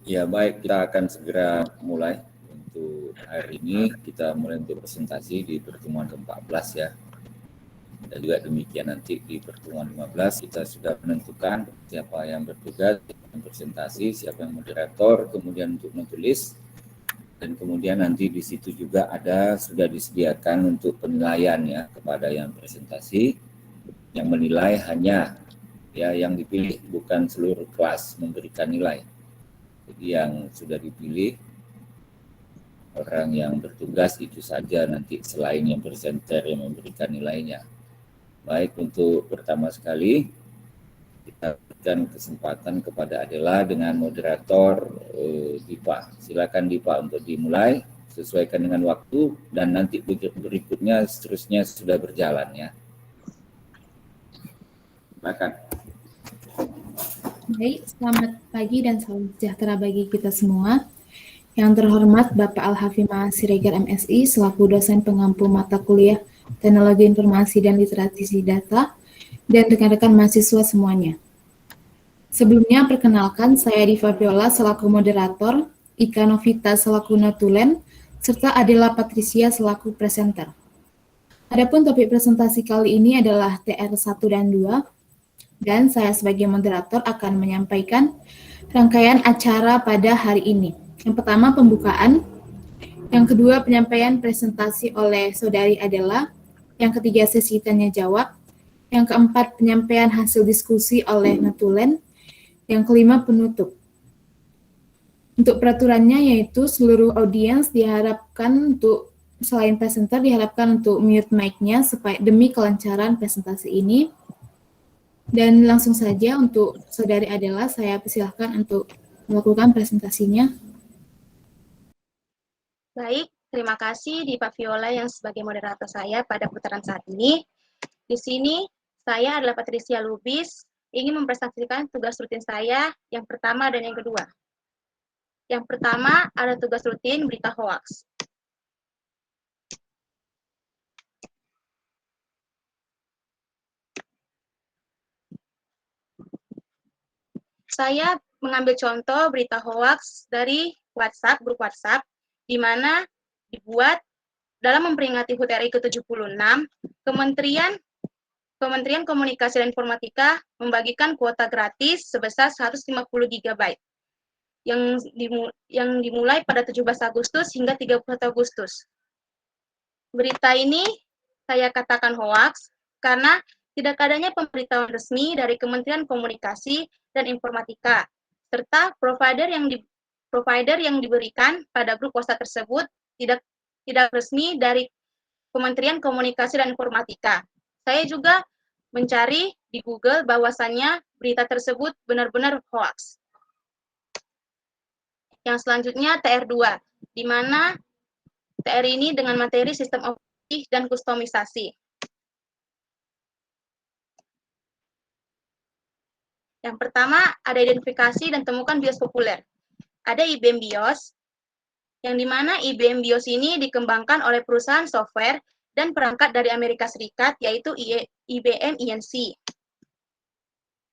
Ya baik, kita akan segera mulai untuk hari ini. Kita mulai untuk presentasi di pertemuan ke-14 ya. Dan juga demikian nanti di pertemuan 15 kita sudah menentukan siapa yang bertugas dalam presentasi, siapa yang moderator, kemudian untuk menulis, dan kemudian nanti di situ juga ada sudah disediakan untuk penilaian ya kepada yang presentasi. Yang menilai hanya ya yang dipilih, bukan seluruh kelas memberikan nilai. Jadi yang sudah dipilih orang yang bertugas itu saja nanti selain yang presenter yang memberikan nilainya. Baik, untuk pertama sekali kita berikan kesempatan kepada Adela dengan moderator Dipa. Silakan Dipa untuk dimulai, sesuaikan dengan waktu dan nanti berikutnya seterusnya sudah berjalan ya. Silakan. Baik, selamat pagi dan salam sejahtera bagi kita semua. Yang terhormat Bapak Al-Hafimah Siregar MSI selaku dosen pengampu mata kuliah Teknologi Informasi dan Literasi Data dan rekan-rekan mahasiswa semuanya. Sebelumnya perkenalkan saya Diva Viola selaku moderator, Ika Novita selaku notulen, serta Adela Patricia selaku presenter. Adapun topik presentasi kali ini adalah TR 1 dan 2. Dan saya sebagai moderator akan menyampaikan rangkaian acara pada hari ini. Yang pertama pembukaan, yang kedua penyampaian presentasi oleh Saudari Adela, yang ketiga sesi tanya jawab, yang keempat penyampaian hasil diskusi oleh notulen, yang kelima penutup. Untuk peraturannya yaitu seluruh audiens diharapkan untuk selain presenter diharapkan untuk mute mic-nya supaya demi kelancaran presentasi ini. Dan langsung saja untuk Saudari Adela, saya persilahkan untuk melakukan presentasinya. Baik, terima kasih Diva Viola yang sebagai moderator saya pada putaran saat ini. Di sini, saya adalah Patricia Lubis, ingin mempresentasikan tugas rutin saya yang pertama dan yang kedua. Yang pertama ada tugas rutin berita hoaks. Saya mengambil contoh berita hoaks dari WhatsApp, grup WhatsApp, di mana dibuat dalam memperingati HUT RI ke-76, Kementerian Komunikasi dan Informatika membagikan kuota gratis sebesar 150 GB yang dimulai pada 17 Agustus hingga 31 Agustus. Berita ini saya katakan hoaks karena tidak adanya pemberitahuan resmi dari Kementerian Komunikasi dan Informatika, serta provider yang diberikan pada grup WhatsApp tersebut tidak resmi dari Kementerian Komunikasi dan Informatika. Saya juga mencari di Google bahwasannya berita tersebut benar-benar hoaks. Yang selanjutnya TR2, di mana TR ini dengan materi sistem operasi dan kustomisasi. Yang pertama, ada identifikasi dan temukan BIOS populer. Ada IBM BIOS, yang dimana IBM BIOS ini dikembangkan oleh perusahaan software dan perangkat dari Amerika Serikat, yaitu IBM INC.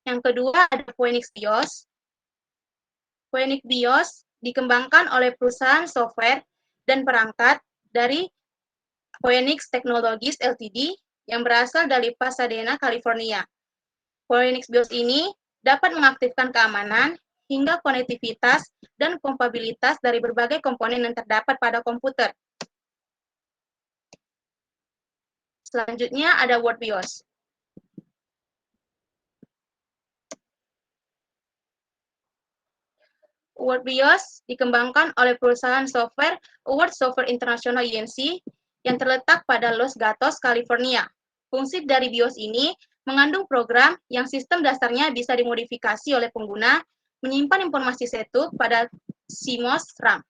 Yang kedua, ada Phoenix BIOS. Phoenix BIOS dikembangkan oleh perusahaan software dan perangkat dari Phoenix Technologies Ltd yang berasal dari Pasadena, California. Phoenix BIOS ini dapat mengaktifkan keamanan hingga konektivitas dan kompatibilitas dari berbagai komponen yang terdapat pada komputer. Selanjutnya ada Word BIOS. Word BIOS dikembangkan oleh perusahaan software Word Software International INC yang terletak pada Los Gatos, California. Fungsi dari BIOS ini mengandung program yang sistem dasarnya bisa dimodifikasi oleh pengguna, menyimpan informasi setup pada CMOS RAM.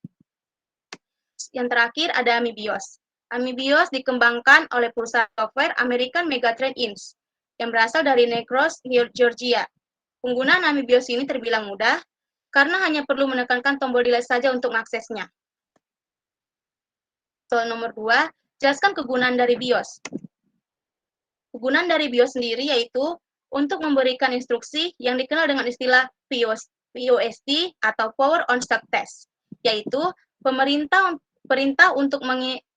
Yang terakhir ada AMI BIOS. AMI BIOS dikembangkan oleh perusahaan software American Megatrend Inc. yang berasal dari Necros, Georgia. Penggunaan AMI BIOS ini terbilang mudah, karena hanya perlu menekankan tombol delete saja untuk mengaksesnya. Soal nomor 2, jelaskan kegunaan dari BIOS. Kegunaan dari BIOS sendiri yaitu untuk memberikan instruksi yang dikenal dengan istilah POST atau Power on Stack Test, yaitu perintah untuk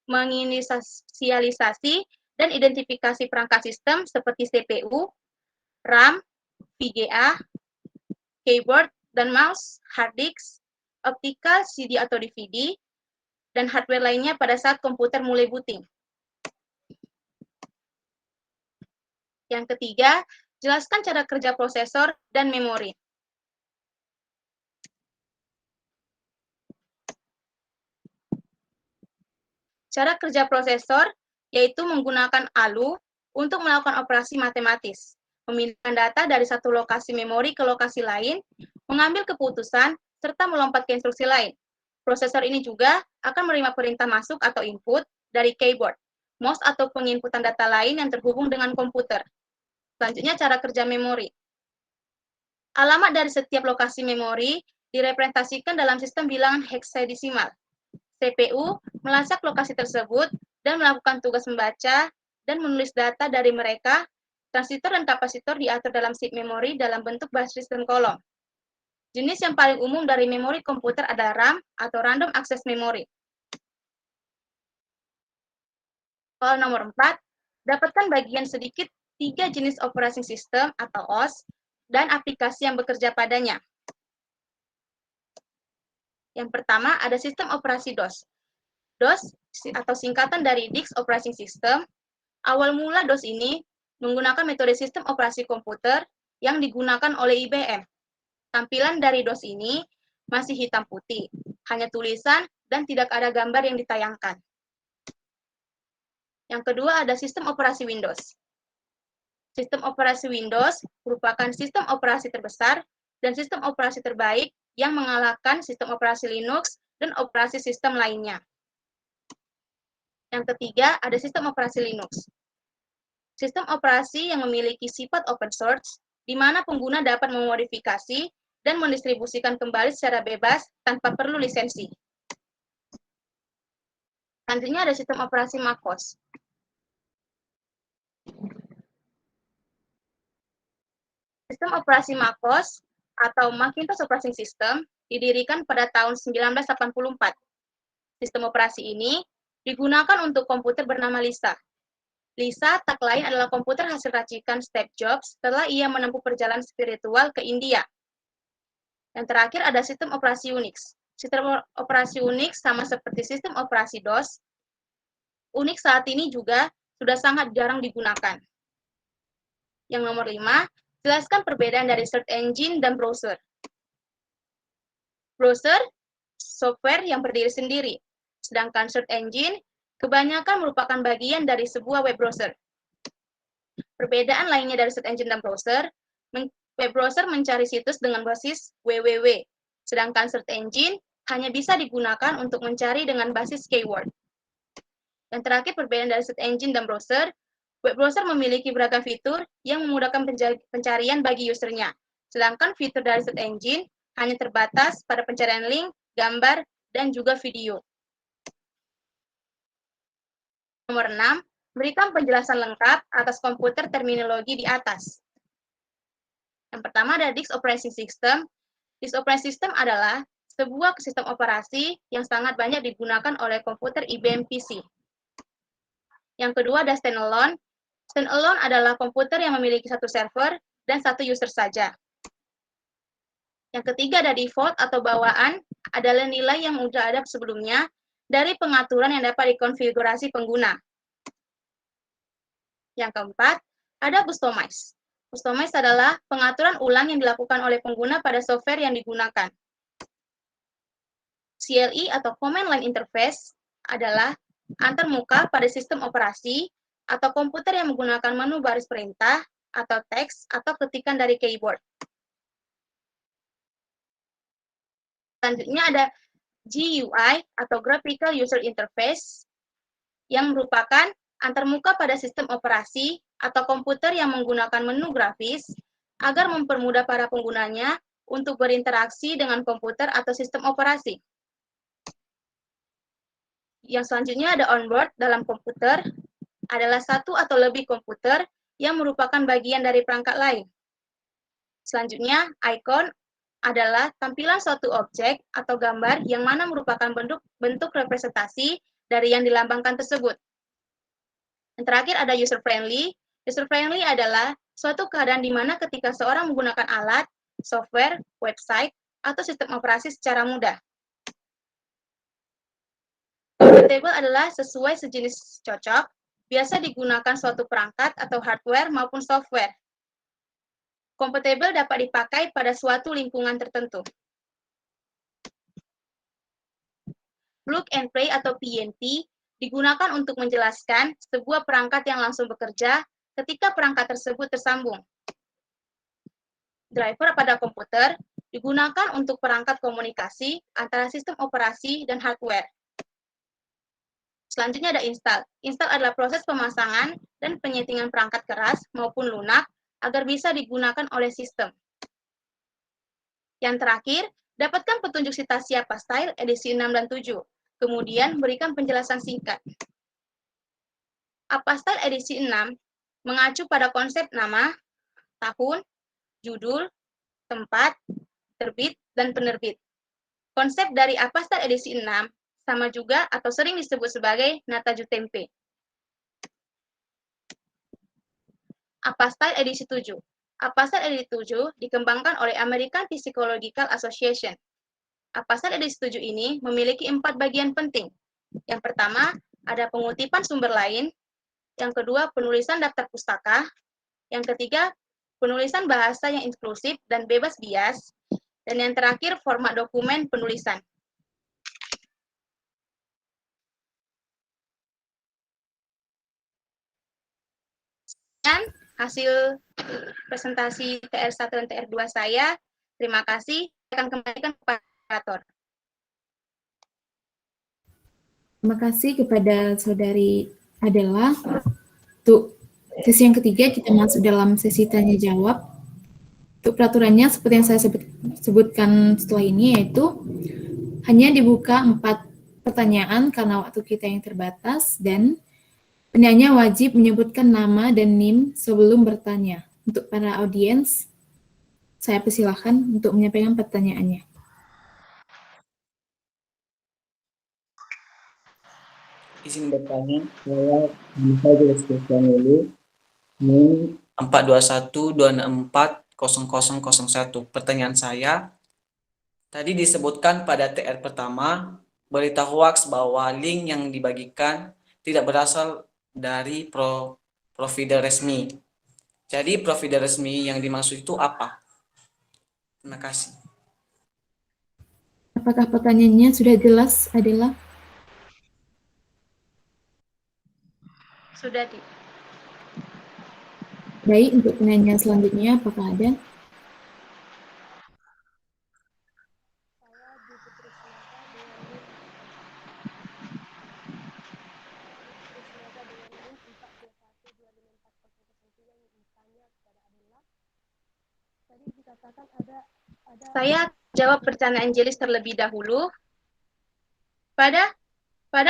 menginisialisasi dan identifikasi perangkat sistem seperti CPU, RAM, VGA, keyboard dan mouse, hard disk, optical, CD atau DVD, dan hardware lainnya pada saat komputer mulai booting. Yang ketiga, jelaskan cara kerja prosesor dan memori. Cara kerja prosesor yaitu menggunakan ALU untuk melakukan operasi matematis, memindahkan data dari satu lokasi memori ke lokasi lain, mengambil keputusan, serta melompat ke instruksi lain. Prosesor ini juga akan menerima perintah masuk atau input dari keyboard, mouse atau penginputan data lain yang terhubung dengan komputer. Selanjutnya, cara kerja memori. Alamat dari setiap lokasi memori direpresentasikan dalam sistem bilangan heksadesimal. CPU melacak lokasi tersebut dan melakukan tugas membaca dan menulis data dari mereka. Transistor dan kapasitor diatur dalam SIP memori dalam bentuk basis sistem kolom. Jenis yang paling umum dari memori komputer adalah RAM atau Random Access Memory. Soal nomor 4, dapatkan bagian sedikit 3 jenis operating system atau OS dan aplikasi yang bekerja padanya. Yang pertama ada sistem operasi DOS. DOS atau singkatan dari Disk Operating System. Awal mula DOS ini menggunakan metode sistem operasi komputer yang digunakan oleh IBM. Tampilan dari DOS ini masih hitam putih, hanya tulisan dan tidak ada gambar yang ditayangkan. Yang kedua ada sistem operasi Windows. Sistem operasi Windows merupakan sistem operasi terbesar dan sistem operasi terbaik yang mengalahkan sistem operasi Linux dan operasi sistem lainnya. Yang ketiga, ada sistem operasi Linux. Sistem operasi yang memiliki sifat open source, di mana pengguna dapat memodifikasi dan mendistribusikan kembali secara bebas tanpa perlu lisensi. Selanjutnya ada sistem operasi MacOS. Sistem operasi MacOS atau Macintosh Operating System didirikan pada tahun 1984. Sistem operasi ini digunakan untuk komputer bernama Lisa. Lisa tak lain adalah komputer hasil racikan Steve Jobs setelah ia menempuh perjalanan spiritual ke India. Yang terakhir ada sistem operasi Unix. Sistem operasi Unix sama seperti sistem operasi DOS. Unix saat ini juga sudah sangat jarang digunakan. Yang nomor 5, jelaskan perbedaan dari search engine dan browser. Browser, software yang berdiri sendiri, sedangkan search engine kebanyakan merupakan bagian dari sebuah web browser. Perbedaan lainnya dari search engine dan browser, web browser mencari situs dengan basis www, sedangkan search engine hanya bisa digunakan untuk mencari dengan basis keyword. Yang terakhir, perbedaan dari search engine dan browser, web browser memiliki beragam fitur yang memudahkan pencarian bagi usernya, sedangkan fitur dari search engine hanya terbatas pada pencarian link, gambar, dan juga video. Nomor 6, berikan penjelasan lengkap atas komputer terminologi di atas. Yang pertama ada Disk Operating System. Disk Operating System adalah sebuah sistem operasi yang sangat banyak digunakan oleh komputer IBM PC. Yang kedua ada Standalone. Standalone adalah komputer yang memiliki satu server dan satu user saja. Yang ketiga ada default atau bawaan, adalah nilai yang sudah ada sebelumnya dari pengaturan yang dapat dikonfigurasi pengguna. Yang keempat, ada customize. Customize adalah pengaturan ulang yang dilakukan oleh pengguna pada software yang digunakan. CLI atau Command Line Interface adalah antarmuka pada sistem operasi atau komputer yang menggunakan menu baris perintah atau teks atau ketikan dari keyboard. Selanjutnya ada GUI atau Graphical User Interface yang merupakan antarmuka pada sistem operasi atau komputer yang menggunakan menu grafis agar mempermudah para penggunanya untuk berinteraksi dengan komputer atau sistem operasi. Yang selanjutnya ada onboard dalam komputer adalah satu atau lebih komputer yang merupakan bagian dari perangkat lain. Selanjutnya, icon adalah tampilan suatu objek atau gambar yang mana merupakan bentuk representasi dari yang dilambangkan tersebut. Yang terakhir ada user-friendly. User-friendly adalah suatu keadaan di mana ketika seorang menggunakan alat, software, website, atau sistem operasi secara mudah. Compatible adalah sesuai sejenis cocok, biasa digunakan suatu perangkat atau hardware maupun software. Compatible dapat dipakai pada suatu lingkungan tertentu. Plug and play atau PNP digunakan untuk menjelaskan sebuah perangkat yang langsung bekerja ketika perangkat tersebut tersambung. Driver pada komputer digunakan untuk perangkat komunikasi antara sistem operasi dan hardware. Selanjutnya ada install. Install adalah proses pemasangan dan penyetingan perangkat keras maupun lunak agar bisa digunakan oleh sistem. Yang terakhir, dapatkan petunjuk citasi Apastyle edisi 6 dan 7. Kemudian berikan penjelasan singkat. Apastyle edisi 6 mengacu pada konsep nama, tahun, judul, tempat, terbit, dan penerbit. Konsep dari Apastyle edisi 6 sama juga atau sering disebut sebagai Nataju Tempe. Apastyle edisi 7. Apastyle edisi 7 dikembangkan oleh American Psychological Association. Apastyle edisi 7 ini memiliki 4 bagian penting. Yang pertama, ada pengutipan sumber lain. Yang kedua, penulisan daftar pustaka. Yang ketiga, penulisan bahasa yang inklusif dan bebas bias. Dan yang terakhir, format dokumen penulisan. Dan hasil presentasi TR1 dan TR2 saya. Terima kasih. Saya akan kembalikan kepada moderator. Terima kasih kepada Saudari Adela. Untuk sesi yang ketiga, kita masuk dalam sesi tanya jawab. Untuk peraturannya, seperti yang saya sebutkan setelah ini, yaitu hanya dibuka 4 pertanyaan karena waktu kita yang terbatas, dan penanya wajib menyebutkan nama dan NIM sebelum bertanya. Untuk para audiens, saya persilahkan untuk menyampaikan pertanyaannya. Izin bertanya, saya bisa jelaskan dulu. NIM 421-264-0001. Pertanyaan saya, tadi disebutkan pada TR pertama, berita hoaks bahwa link yang dibagikan tidak berasal dari provider resmi. Jadi provider resmi yang dimaksud itu apa? Terima kasih. Apakah pertanyaannya sudah jelas, Adela? Sudah, Baik, untuk penanya selanjutnya, apakah ada? Saya jawab pertanyaan Jelis terlebih dahulu. Pada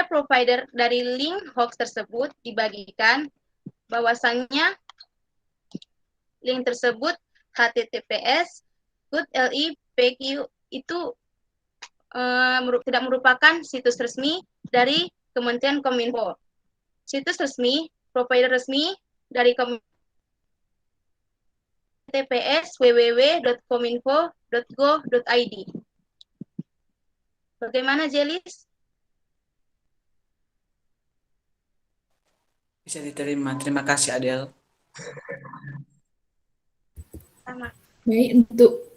provider dari link hoax tersebut dibagikan bahwasannya link tersebut HTTPS .li.pq itu tidak merupakan situs resmi dari Kementerian Kominfo. Situs resmi, provider resmi dari HTTPS www.kominfo.go.id. Bagaimana, Jelis? Bisa diterima. Terima kasih, Adel. Sama. Baik, untuk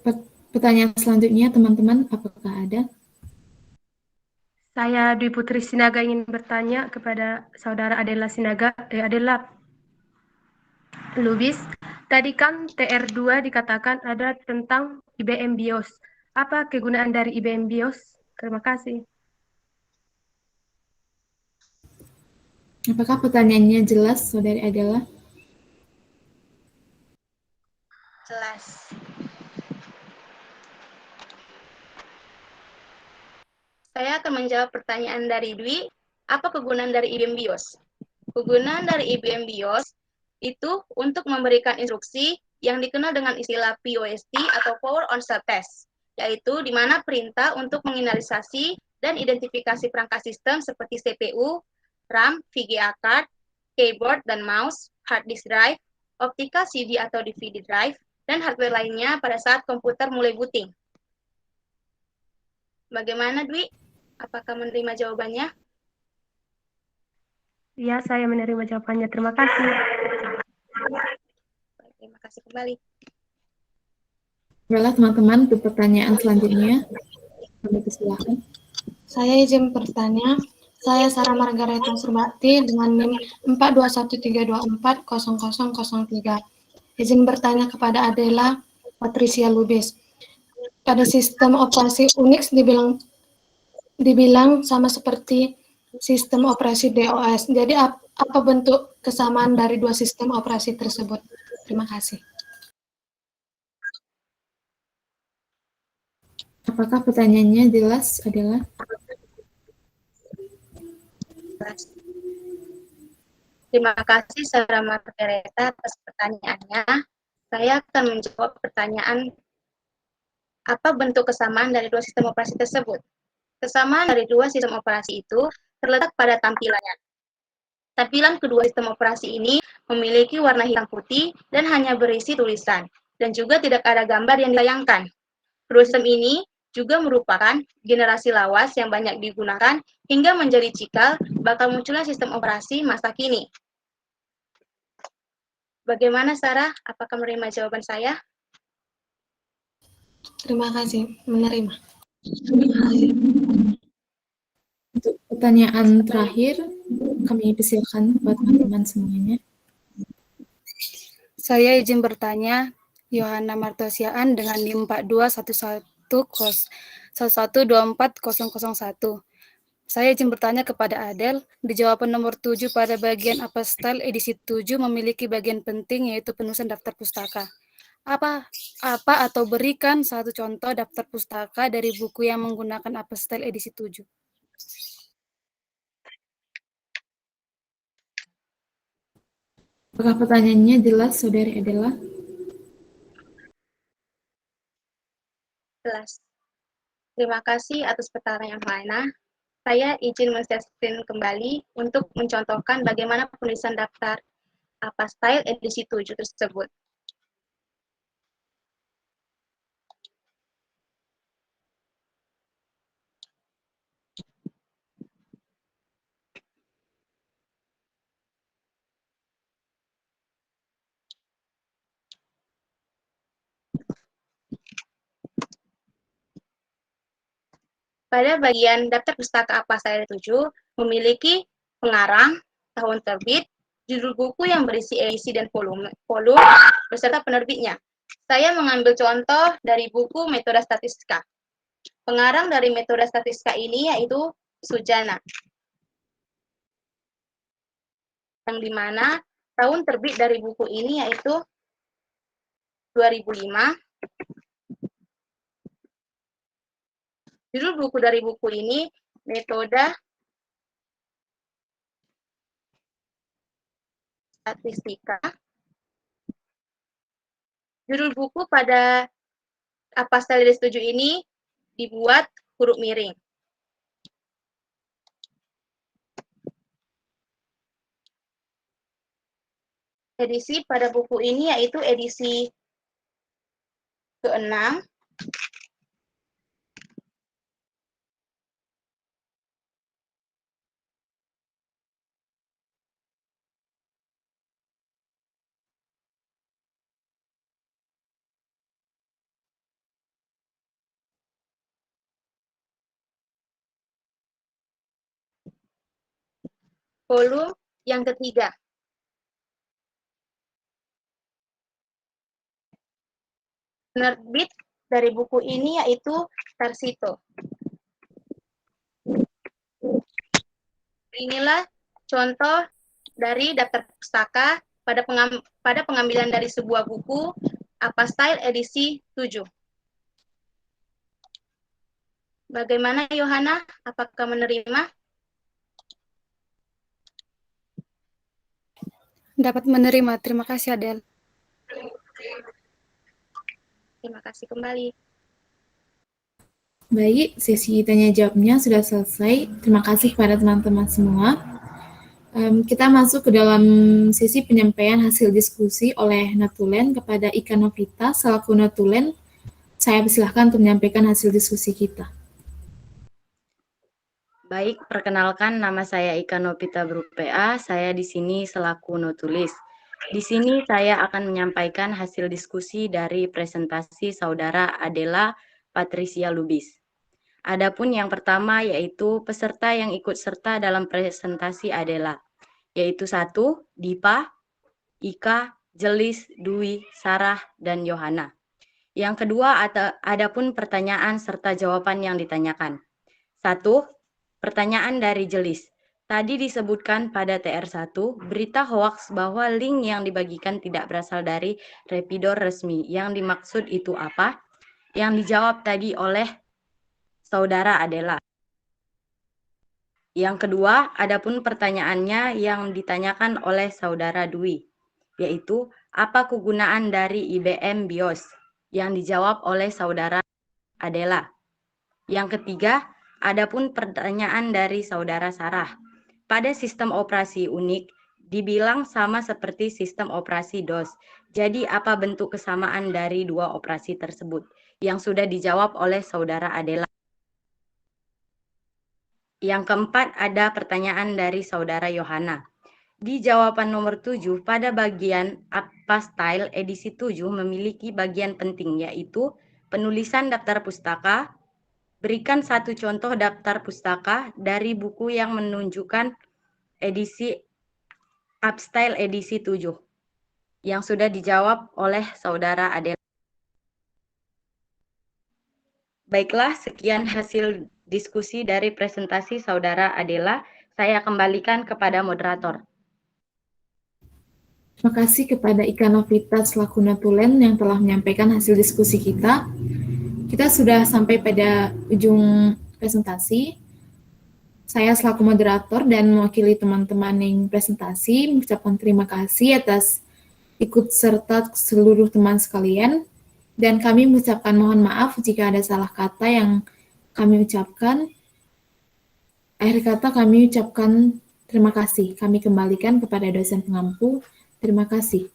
pertanyaan selanjutnya, teman-teman, apakah ada? Saya Dwi Putri Sinaga ingin bertanya kepada Saudara Adela Adela Lubis. Tadi kan TR2 dikatakan ada tentang IBM BIOS. Apa kegunaan dari IBM BIOS? Terima kasih. Apakah pertanyaannya jelas, Saudari Adela? Jelas. Saya akan menjawab pertanyaan dari Dwi. Apa kegunaan dari IBM BIOS? Kegunaan dari IBM BIOS itu untuk memberikan instruksi yang dikenal dengan istilah POST atau Power on Self Test. yaitu di mana perintah untuk menginisialisasi dan identifikasi perangkat sistem seperti CPU, RAM, VGA card, keyboard dan mouse, hard disk drive, optika CD atau DVD drive, dan hardware lainnya pada saat komputer mulai booting. Bagaimana, Dwi? Apakah menerima jawabannya? Ya, saya menerima jawabannya. Terima kasih. Terima kasih kembali. Baiklah teman-teman, untuk pertanyaan selanjutnya, kami persilahkan. Saya izin bertanya. Saya Sarah Margareta Surbakti dengan NIM 4213240003. Izin bertanya kepada Adela Patricia Lubis. Pada sistem operasi Unix dibilang sama seperti sistem operasi DOS. Jadi apa bentuk kesamaan dari dua sistem operasi tersebut? Terima kasih. Apakah pertanyaannya jelas, Adela? Terima kasih Sarah Margareta atas pertanyaannya. Saya akan menjawab pertanyaan apa bentuk kesamaan dari dua sistem operasi tersebut. Kesamaan dari dua sistem operasi itu terletak pada tampilannya. Tampilan kedua sistem operasi ini memiliki warna hitam putih dan hanya berisi tulisan, dan juga tidak ada gambar yang ditayangkan. Kedua sistem ini juga merupakan generasi lawas yang banyak digunakan hingga menjadi cikal bakal munculnya sistem operasi masa kini. Bagaimana, Sarah? Apakah menerima jawaban saya? Terima kasih, menerima. Untuk pertanyaan terakhir, kami persilakan buat teman-teman semuanya. Saya izin bertanya, Yohana Martosiaan dengan NIM 4211240001. Saya izin bertanya kepada Adel, di jawaban nomor 7 pada bagian Apostyle edisi 7 memiliki bagian penting yaitu penulisan daftar pustaka. Apa atau berikan satu contoh daftar pustaka dari buku yang menggunakan Apostyle edisi 7. Apakah pertanyaannya jelas, Saudari Adela? Jelas. Terima kasih atas pertanyaan Yohana. Saya izin men-share kembali untuk mencontohkan bagaimana penulisan daftar Apostyle edisi 7 tersebut. Pada bagian daftar pustaka Apostyle 7 memiliki pengarang, tahun terbit, judul buku yang berisi edisi dan volume beserta penerbitnya. Saya mengambil contoh dari buku Metode Statistika. Pengarang dari Metode Statistika ini yaitu Sujana, yang dimana tahun terbit dari buku ini yaitu 2005. Judul buku dari buku ini Metode Statistika. Judul buku pada Apostyle edisi 7 ini dibuat huruf miring. Edisi pada buku ini yaitu edisi ke-6. Volume yang ketiga. Penerbit dari buku ini yaitu Tarsito. Inilah contoh dari daftar pustaka pada pengambilan dari sebuah buku Apostyle edisi 7. Bagaimana, Yohana? Apakah menerima? Dapat menerima. Terima kasih, Adel. Terima kasih kembali. Baik, sesi tanya jawabnya sudah selesai. Terima kasih kepada teman-teman semua. Kita masuk ke dalam sesi penyampaian hasil diskusi oleh Natulen kepada Ika Novita selaku Natulen. Saya persilahkan untuk menyampaikan hasil diskusi kita. Baik, perkenalkan nama saya Ika Novita Brupea. Saya di sini selaku notulis. Di sini saya akan menyampaikan hasil diskusi dari presentasi Saudara Adela Patricia Lubis. Adapun yang pertama yaitu peserta yang ikut serta dalam presentasi Adela, yaitu 1. Dipa, Ika, Jelis, Dwi, Sarah, dan Yohana. Yang kedua, adapun pertanyaan serta jawaban yang ditanyakan. 1. Pertanyaan dari Jelis. Tadi disebutkan pada TR1, berita hoaks bahwa link yang dibagikan tidak berasal dari Repidor resmi. Yang dimaksud itu apa? Yang dijawab tadi oleh Saudara Adela. Yang kedua, adapun pertanyaannya yang ditanyakan oleh Saudara Dwi, yaitu apa kegunaan dari IBM BIOS? Yang dijawab oleh Saudara Adela. Yang ketiga, adapun pertanyaan dari Saudara Sarah. Pada sistem operasi unik, dibilang sama seperti sistem operasi DOS. Jadi apa bentuk kesamaan dari dua operasi tersebut? Yang sudah dijawab oleh Saudara Adela. Yang keempat, ada pertanyaan dari Saudara Yohana. Di jawaban nomor 7, pada bagian apa style edisi 7 memiliki bagian penting, yaitu penulisan daftar pustaka. Berikan satu contoh daftar pustaka dari buku yang menunjukkan edisi Upstyle edisi 7. Yang sudah dijawab oleh Saudara Adela. Baiklah, sekian hasil diskusi dari presentasi Saudara Adela. Saya kembalikan kepada moderator. Terima kasih kepada Ika Novita selaku Natulen yang telah menyampaikan hasil diskusi kita. Kita sudah sampai pada ujung presentasi. Saya selaku moderator dan mewakili teman-teman yang presentasi mengucapkan terima kasih atas ikut serta seluruh teman sekalian. Dan kami mengucapkan mohon maaf jika ada salah kata yang kami ucapkan. Akhir kata kami ucapkan terima kasih. Kami kembalikan kepada dosen pengampu. Terima kasih.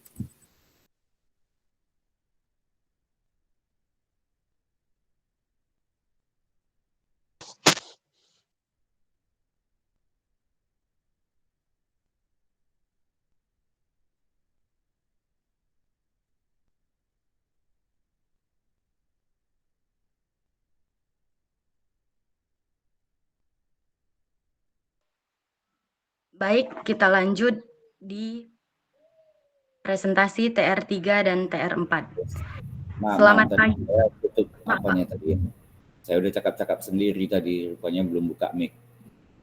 Baik, kita lanjut di presentasi TR3 dan TR4. Selamat pagi. Saya tutup apanya tadi. Saya udah cakap-cakap sendiri tadi, rupanya belum buka mic.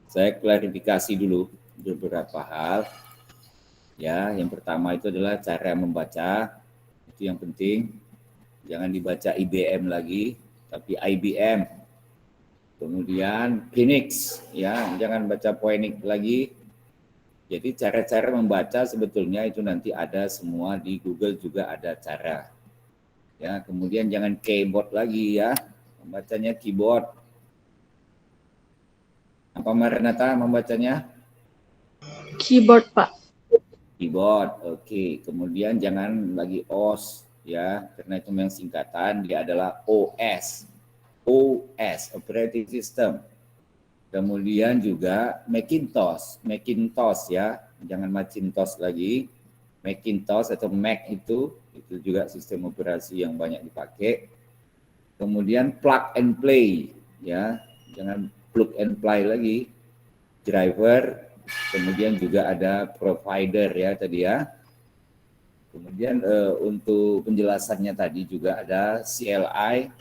Saya klarifikasi dulu beberapa hal. Ya, yang pertama itu adalah cara membaca. Itu yang penting. Jangan dibaca IBM lagi, tapi IBM. Kemudian Phoenix, ya, jangan baca Phoenix lagi. Jadi cara-cara membaca sebetulnya itu nanti ada semua di Google juga ada cara. Ya, kemudian jangan keyboard lagi ya, membacanya keyboard. Apa Maranatha membacanya? Keyboard, Pak. Keyboard, oke. Kemudian jangan lagi OS ya, karena itu memang singkatan, dia adalah OS. OS, Operating System. Kemudian juga Macintosh ya, jangan Macintosh lagi. Macintosh atau Mac itu juga sistem operasi yang banyak dipakai. Kemudian plug and play ya, jangan plug and play lagi. Driver, kemudian juga ada provider ya tadi ya. Kemudian untuk penjelasannya tadi juga ada CLI,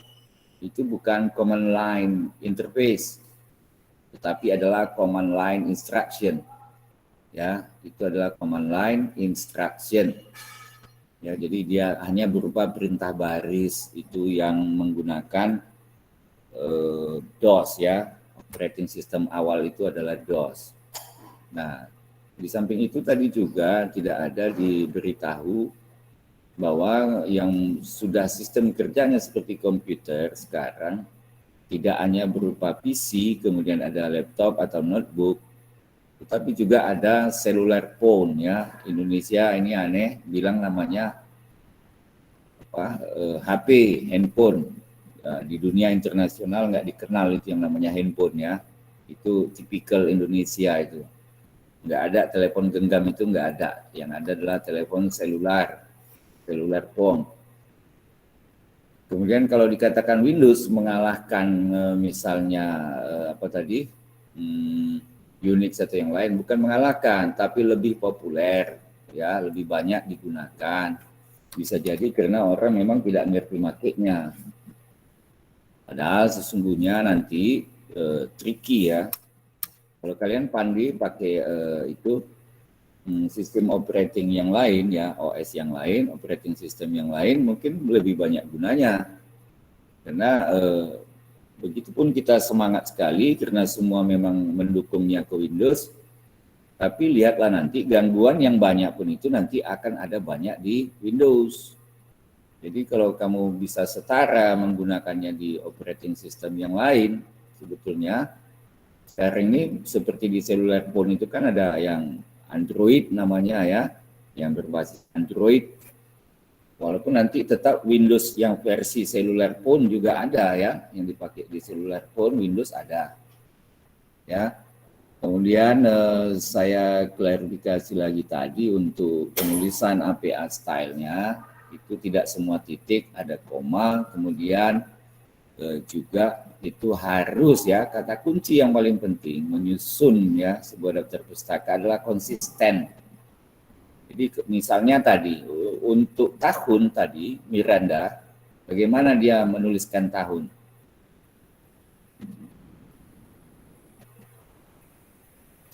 itu bukan command line interface, tetapi adalah command line instruction. Ya, itu adalah command line instruction. Ya, jadi dia hanya berupa perintah baris itu yang menggunakan DOS ya. Operating system awal itu adalah DOS. Nah, di samping itu tadi juga tidak ada diberitahu bahwa yang sudah sistem kerjanya seperti komputer sekarang tidak hanya berupa PC, kemudian ada laptop atau notebook, tetapi juga ada cellular phone ya. Indonesia ini aneh bilang namanya HP, handphone. Di dunia internasional nggak dikenal itu yang namanya handphone ya. Itu tipikal Indonesia itu. Nggak ada telepon genggam, itu nggak ada. Yang ada adalah telepon cellular phone. Kemudian kalau dikatakan Windows mengalahkan misalnya Unix atau yang lain, bukan mengalahkan, tapi lebih populer, ya, lebih banyak digunakan. Bisa jadi karena orang memang tidak ngerti makainya. Padahal sesungguhnya nanti tricky ya. Kalau kalian pandai pakai sistem operating yang lain ya, OS yang lain, operating system yang lain, mungkin lebih banyak gunanya. Karena begitupun kita semangat sekali karena semua memang mendukungnya ke Windows, tapi lihatlah nanti gangguan yang banyak pun itu nanti akan ada banyak di Windows. Jadi kalau kamu bisa setara menggunakannya di operating system yang lain, sebetulnya sekarang ini seperti di cellular phone itu kan ada yang Android namanya ya, yang berbasis Android. Walaupun nanti tetap Windows yang versi cellular phone juga ada ya, yang dipakai di cellular phone Windows ada. Ya. Kemudian saya klarifikasi lagi tadi untuk penulisan APA style-nya itu tidak semua titik, ada koma, kemudian juga itu harus ya, kata kunci yang paling penting menyusun ya sebuah daftar pustaka adalah konsisten. Jadi misalnya tadi untuk tahun tadi Miranda, bagaimana dia menuliskan tahun?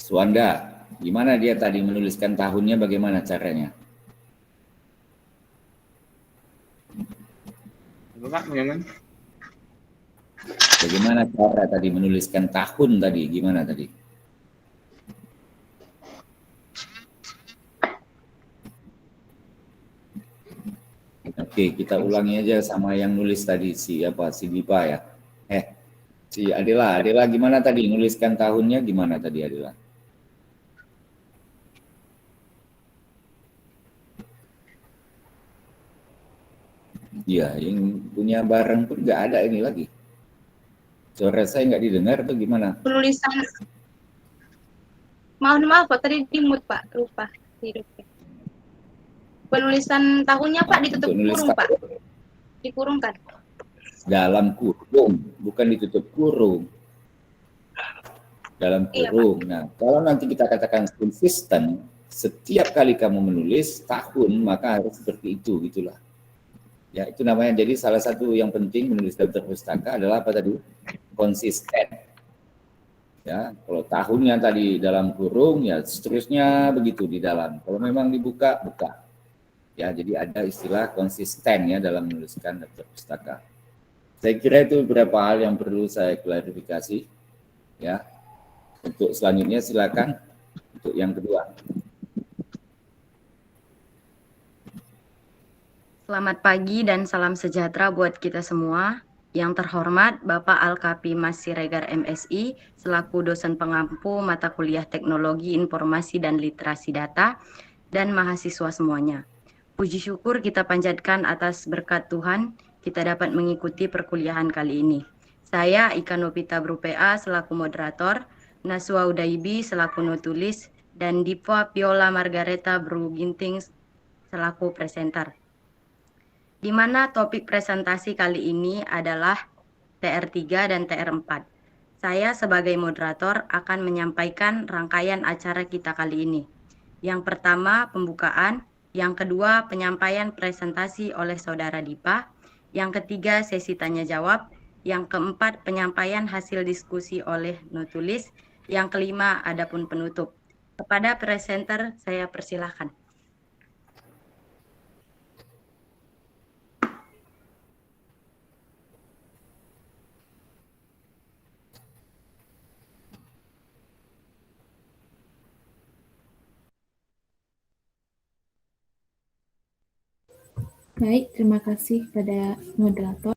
Suanda, gimana dia tadi menuliskan tahunnya, bagaimana caranya? Bagaimana cara tadi menuliskan tahun tadi? Gimana tadi? Oke, kita ulangi aja sama yang nulis tadi si Dipa ya. Si Adela gimana tadi nuliskan tahunnya, gimana tadi Adela? Iya, yang punya barang pun nggak ada ini lagi. Suara saya nggak didengar atau gimana? Penulisan, maaf Pak, tadi di mute Pak, lupa hidupnya. Penulisan tahunnya Pak ditutup kurung Pak, dikurungkan. Dalam kurung, bukan ditutup kurung. Dalam kurung. Iya, nah, kalau nanti kita katakan konsisten, setiap kali kamu menulis tahun maka harus seperti itu, gitulah. Ya, itu namanya. Jadi salah satu yang penting menulis daftar pustaka adalah apa tadi? Konsisten. Ya, kalau tahunnya tadi dalam kurung, ya seterusnya begitu di dalam. Kalau memang dibuka, buka. Ya, jadi ada istilah konsisten ya dalam menuliskan daftar pustaka. Saya kira itu beberapa hal yang perlu saya klarifikasi. Ya, untuk selanjutnya silakan untuk yang kedua. Selamat pagi dan salam sejahtera buat kita semua. Yang terhormat Bapak Alkapi Mas Siregar MSI selaku dosen pengampu mata kuliah Teknologi Informasi dan Literasi Data dan mahasiswa semuanya. Puji syukur kita panjatkan atas berkat Tuhan kita dapat mengikuti perkuliahan kali ini. Saya Ika Nopita Brupea selaku moderator, Naswa Udaibi selaku notulis, dan Diva Piola Margareta Bru Ginting selaku presenter. Di mana topik presentasi kali ini adalah TR3 dan TR4. Saya sebagai moderator akan menyampaikan rangkaian acara kita kali ini. Yang pertama, pembukaan. Yang kedua, penyampaian presentasi oleh Saudara Dipa. Yang ketiga, sesi tanya jawab. Yang keempat, penyampaian hasil diskusi oleh notulis. Yang kelima, adapun penutup. Kepada presenter, saya persilahkan. Baik, terima kasih pada moderator.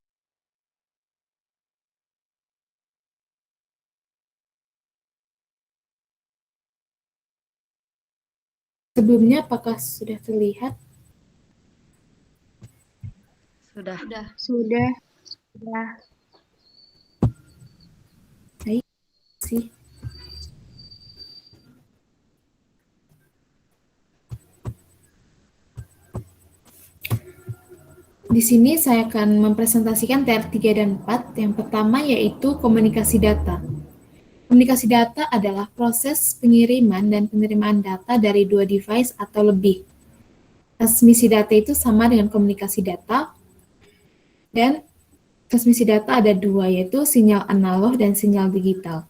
Sebelumnya apakah sudah terlihat? Sudah. Sudah. Baik sih. Di sini saya akan mempresentasikan TR 3 dan 4. Yang pertama yaitu komunikasi data. Komunikasi data adalah proses pengiriman dan penerimaan data dari dua device atau lebih. Transmisi data itu sama dengan komunikasi data, dan transmisi data ada dua, yaitu sinyal analog dan sinyal digital.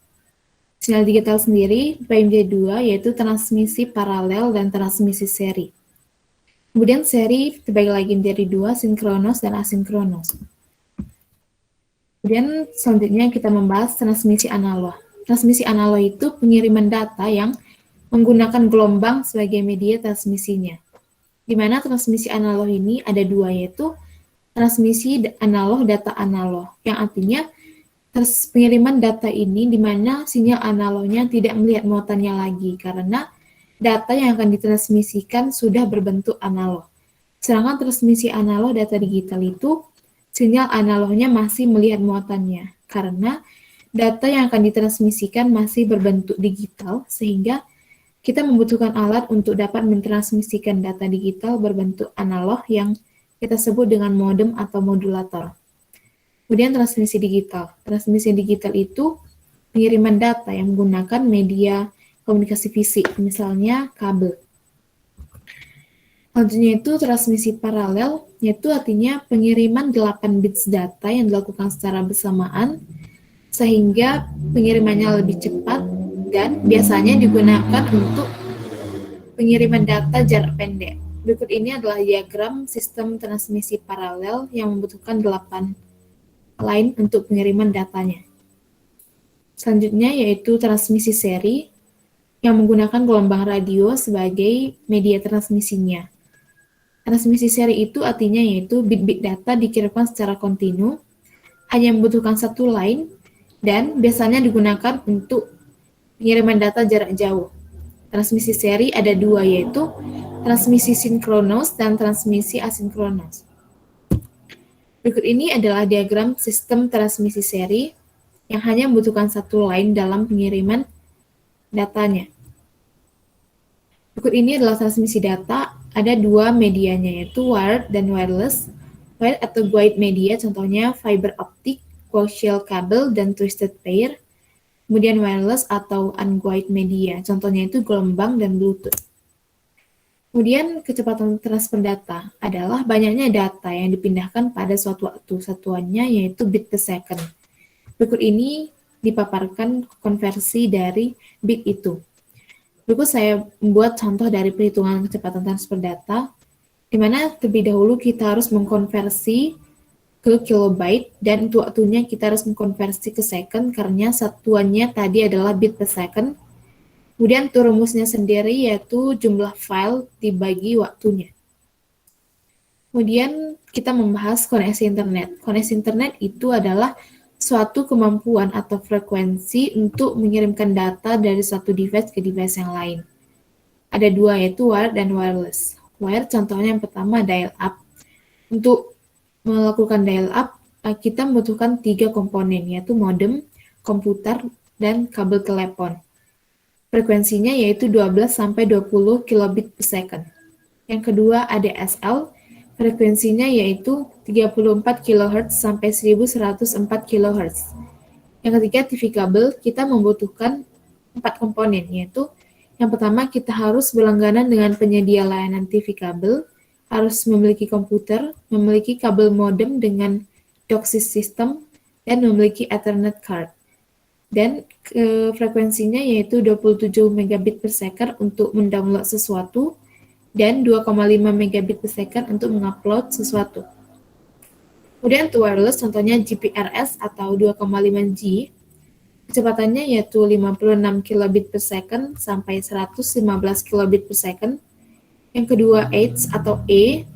Sinyal digital sendiri dibagi menjadi dua, yaitu transmisi paralel dan transmisi seri. Kemudian seri terbagi lagi menjadi dua, sinkronos dan asinkronos. Kemudian selanjutnya kita membahas transmisi analog. Transmisi analog itu pengiriman data yang menggunakan gelombang sebagai media transmisinya. Di mana transmisi analog ini ada dua, yaitu transmisi analog data analog, yang artinya pengiriman data ini di mana sinyal analognya tidak melihat muatannya lagi, karena data yang akan ditransmisikan sudah berbentuk analog. Sedangkan transmisi analog data digital itu, sinyal analognya masih melihat muatannya, karena data yang akan ditransmisikan masih berbentuk digital, sehingga kita membutuhkan alat untuk dapat mentransmisikan data digital berbentuk analog yang kita sebut dengan modem atau modulator. Kemudian transmisi digital. Transmisi digital itu pengiriman data yang menggunakan media komunikasi fisik, misalnya kabel. Selanjutnya itu transmisi paralel, yaitu artinya pengiriman 8 bits data yang dilakukan secara bersamaan, sehingga pengirimannya lebih cepat dan biasanya digunakan untuk pengiriman data jarak pendek. Berikut ini adalah diagram sistem transmisi paralel yang membutuhkan 8 line untuk pengiriman datanya. Selanjutnya yaitu transmisi seri yang menggunakan gelombang radio sebagai media transmisinya. Transmisi seri itu artinya yaitu bit-bit data dikirimkan secara kontinu, hanya membutuhkan satu line, dan biasanya digunakan untuk pengiriman data jarak jauh. Transmisi seri ada dua, yaitu transmisi sinkronos dan transmisi asinkronos. Berikut ini adalah diagram sistem transmisi seri yang hanya membutuhkan satu line dalam pengiriman datanya. Berikut ini adalah transmisi data, ada dua medianya, yaitu wired dan wireless. Wired atau guide media, contohnya fiber optic, coaxial cable, dan twisted pair. Kemudian wireless atau unguided media, contohnya itu gelombang dan Bluetooth. Kemudian kecepatan transfer data adalah banyaknya data yang dipindahkan pada suatu waktu, satuannya yaitu bit per second. Berikut ini dipaparkan konversi dari bit itu. Berikut saya membuat contoh dari perhitungan kecepatan transfer data, di mana terlebih dahulu kita harus mengkonversi ke kilobyte, dan untuk waktunya kita harus mengkonversi ke second karena satuannya tadi adalah bit per second. Kemudian untuk rumusnya sendiri yaitu jumlah file dibagi waktunya. Kemudian kita membahas koneksi internet. Koneksi internet itu adalah suatu kemampuan atau frekuensi untuk mengirimkan data dari satu device ke device yang lain. Ada dua, yaitu wired dan wireless. Wired contohnya yang pertama dial-up. Untuk melakukan dial-up, kita membutuhkan 3 komponen, yaitu modem, komputer, dan kabel telepon. Frekuensinya yaitu 12-20 kilobit per second. Yang kedua ADSL, frekuensinya yaitu 34 kHz sampai 1104 kHz. Yang ketiga TV kabel, kita membutuhkan 4 komponen, yaitu yang pertama kita harus berlangganan dengan penyedia layanan TV kabel, harus memiliki komputer, memiliki kabel modem dengan DOCSIS system, dan memiliki Ethernet card. Dan frekuensinya yaitu 27 megabit per second untuk mendownload sesuatu, dan 2,5 megabit per second untuk mengupload sesuatu. Kemudian untuk wireless, contohnya GPRS atau 2,5G, kecepatannya yaitu 56 kilobit per second sampai 115 kilobit per second. Yang kedua H atau E,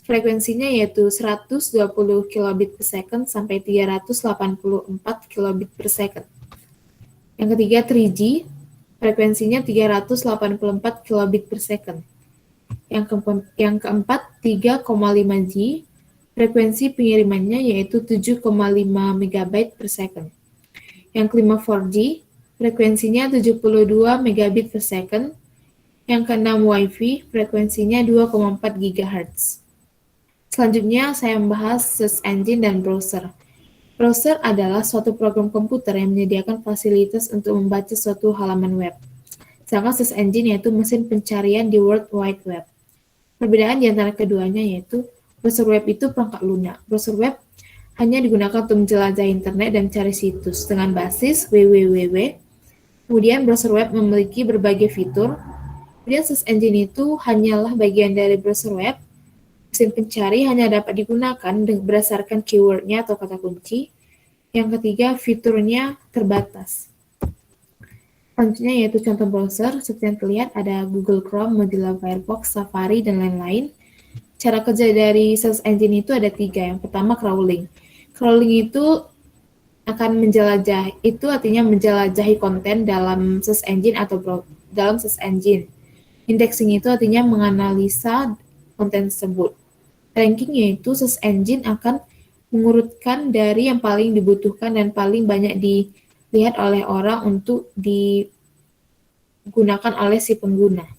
frekuensinya yaitu 120 kilobit per second sampai 384 kilobit per second. Yang ketiga 3G, frekuensinya 384 kilobit per second. Yang keempat, 3,5G, frekuensi pengirimannya yaitu 7,5 megabyte per second. Yang kelima, 4G, frekuensinya 72 megabit per second. Yang keenam, Wi-Fi, frekuensinya 2,4 GHz. Selanjutnya, saya membahas search engine dan browser. Browser adalah suatu program komputer yang menyediakan fasilitas untuk membaca suatu halaman web. Sedangkan search engine yaitu mesin pencarian di World Wide Web. Perbedaan di antara keduanya yaitu browser web itu perangkat lunak. Browser web hanya digunakan untuk menjelajahi internet dan cari situs dengan basis www. Kemudian browser web memiliki berbagai fitur. Kemudian search engine itu hanyalah bagian dari browser web. Mesin pencari hanya dapat digunakan berdasarkan keywordnya atau kata kunci. Yang ketiga, fiturnya terbatas. Selanjutnya yaitu contoh browser, seperti yang terlihat ada Google Chrome, Mozilla Firefox, Safari, dan lain-lain. Cara kerja dari search engine itu ada 3. Yang pertama, crawling. Crawling itu akan itu artinya menjelajahi konten dalam search engine atau dalam search engine. Indexing itu artinya menganalisa konten tersebut. Ranking yaitu search engine akan mengurutkan dari yang paling dibutuhkan dan paling banyak dilihat oleh orang untuk digunakan oleh si pengguna.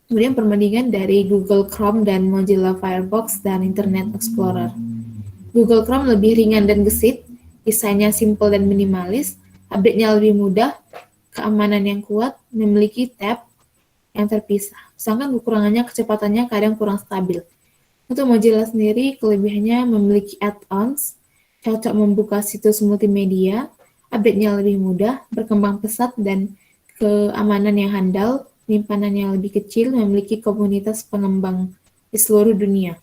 Kemudian perbandingan dari Google Chrome dan Mozilla Firefox dan Internet Explorer. Google Chrome lebih ringan dan gesit, desainnya simple dan minimalis, update-nya lebih mudah, keamanan yang kuat, memiliki tab yang terpisah. Sedangkan kekurangannya kecepatannya kadang kurang stabil. Untuk Mozilla sendiri, kelebihannya memiliki add-ons, cocok membuka situs multimedia, update-nya lebih mudah, berkembang pesat, dan keamanan yang handal, penyimpanan yang lebih kecil, memiliki komunitas pengembang di seluruh dunia.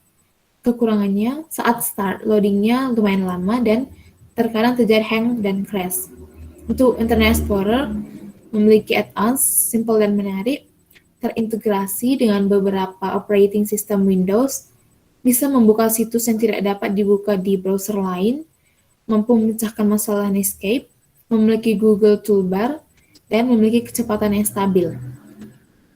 Kekurangannya, saat start, loading-nya lumayan lama dan terkadang terjadi hang dan crash. Untuk Internet Explorer, memiliki add-ons, simple dan menarik, terintegrasi dengan beberapa operating system Windows, bisa membuka situs yang tidak dapat dibuka di browser lain, mampu memecahkan masalah Netscape, memiliki Google Toolbar, dan memiliki kecepatan yang stabil.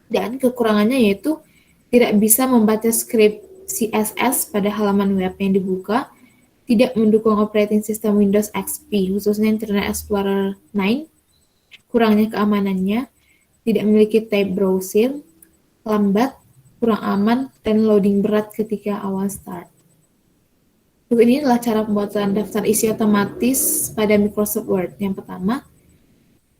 Dan kekurangannya yaitu tidak bisa membaca script CSS pada halaman web yang dibuka, tidak mendukung operating system Windows XP, khususnya Internet Explorer 9, kurangnya keamanannya, tidak memiliki tab browsing, lambat, kurang aman, dan loading berat ketika awal start. Ini adalah cara pembuatan daftar isi otomatis pada Microsoft Word. Yang pertama,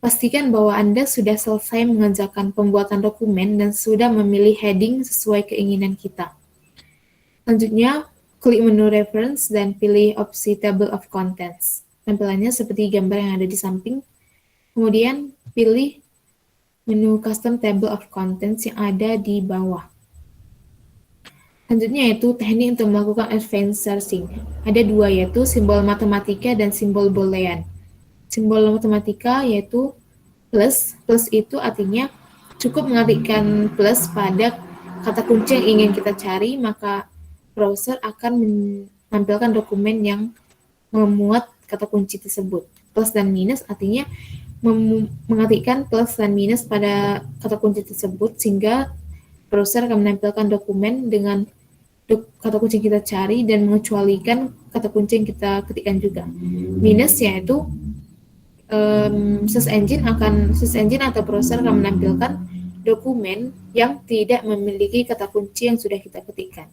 pastikan bahwa Anda sudah selesai mengerjakan pembuatan dokumen dan sudah memilih heading sesuai keinginan kita. Selanjutnya, klik menu Reference dan pilih opsi Table of Contents. Tampilannya seperti gambar yang ada di samping. Kemudian, pilih menu Custom Table of Contents yang ada di bawah. Selanjutnya yaitu teknik untuk melakukan advanced searching. Ada 2 yaitu simbol matematika dan simbol boolean. Simbol matematika yaitu plus. Plus itu artinya cukup mengetikkan plus pada kata kunci yang ingin kita cari, maka browser akan menampilkan dokumen yang memuat kata kunci tersebut. Plus dan minus artinya mengetikkan plus dan minus pada kata kunci tersebut sehingga browser akan menampilkan dokumen dengan kata kunci yang kita cari dan mengecualikan kata kunci yang kita ketikkan juga. Minus yaitu search engine atau browser akan menampilkan dokumen yang tidak memiliki kata kunci yang sudah kita ketikkan.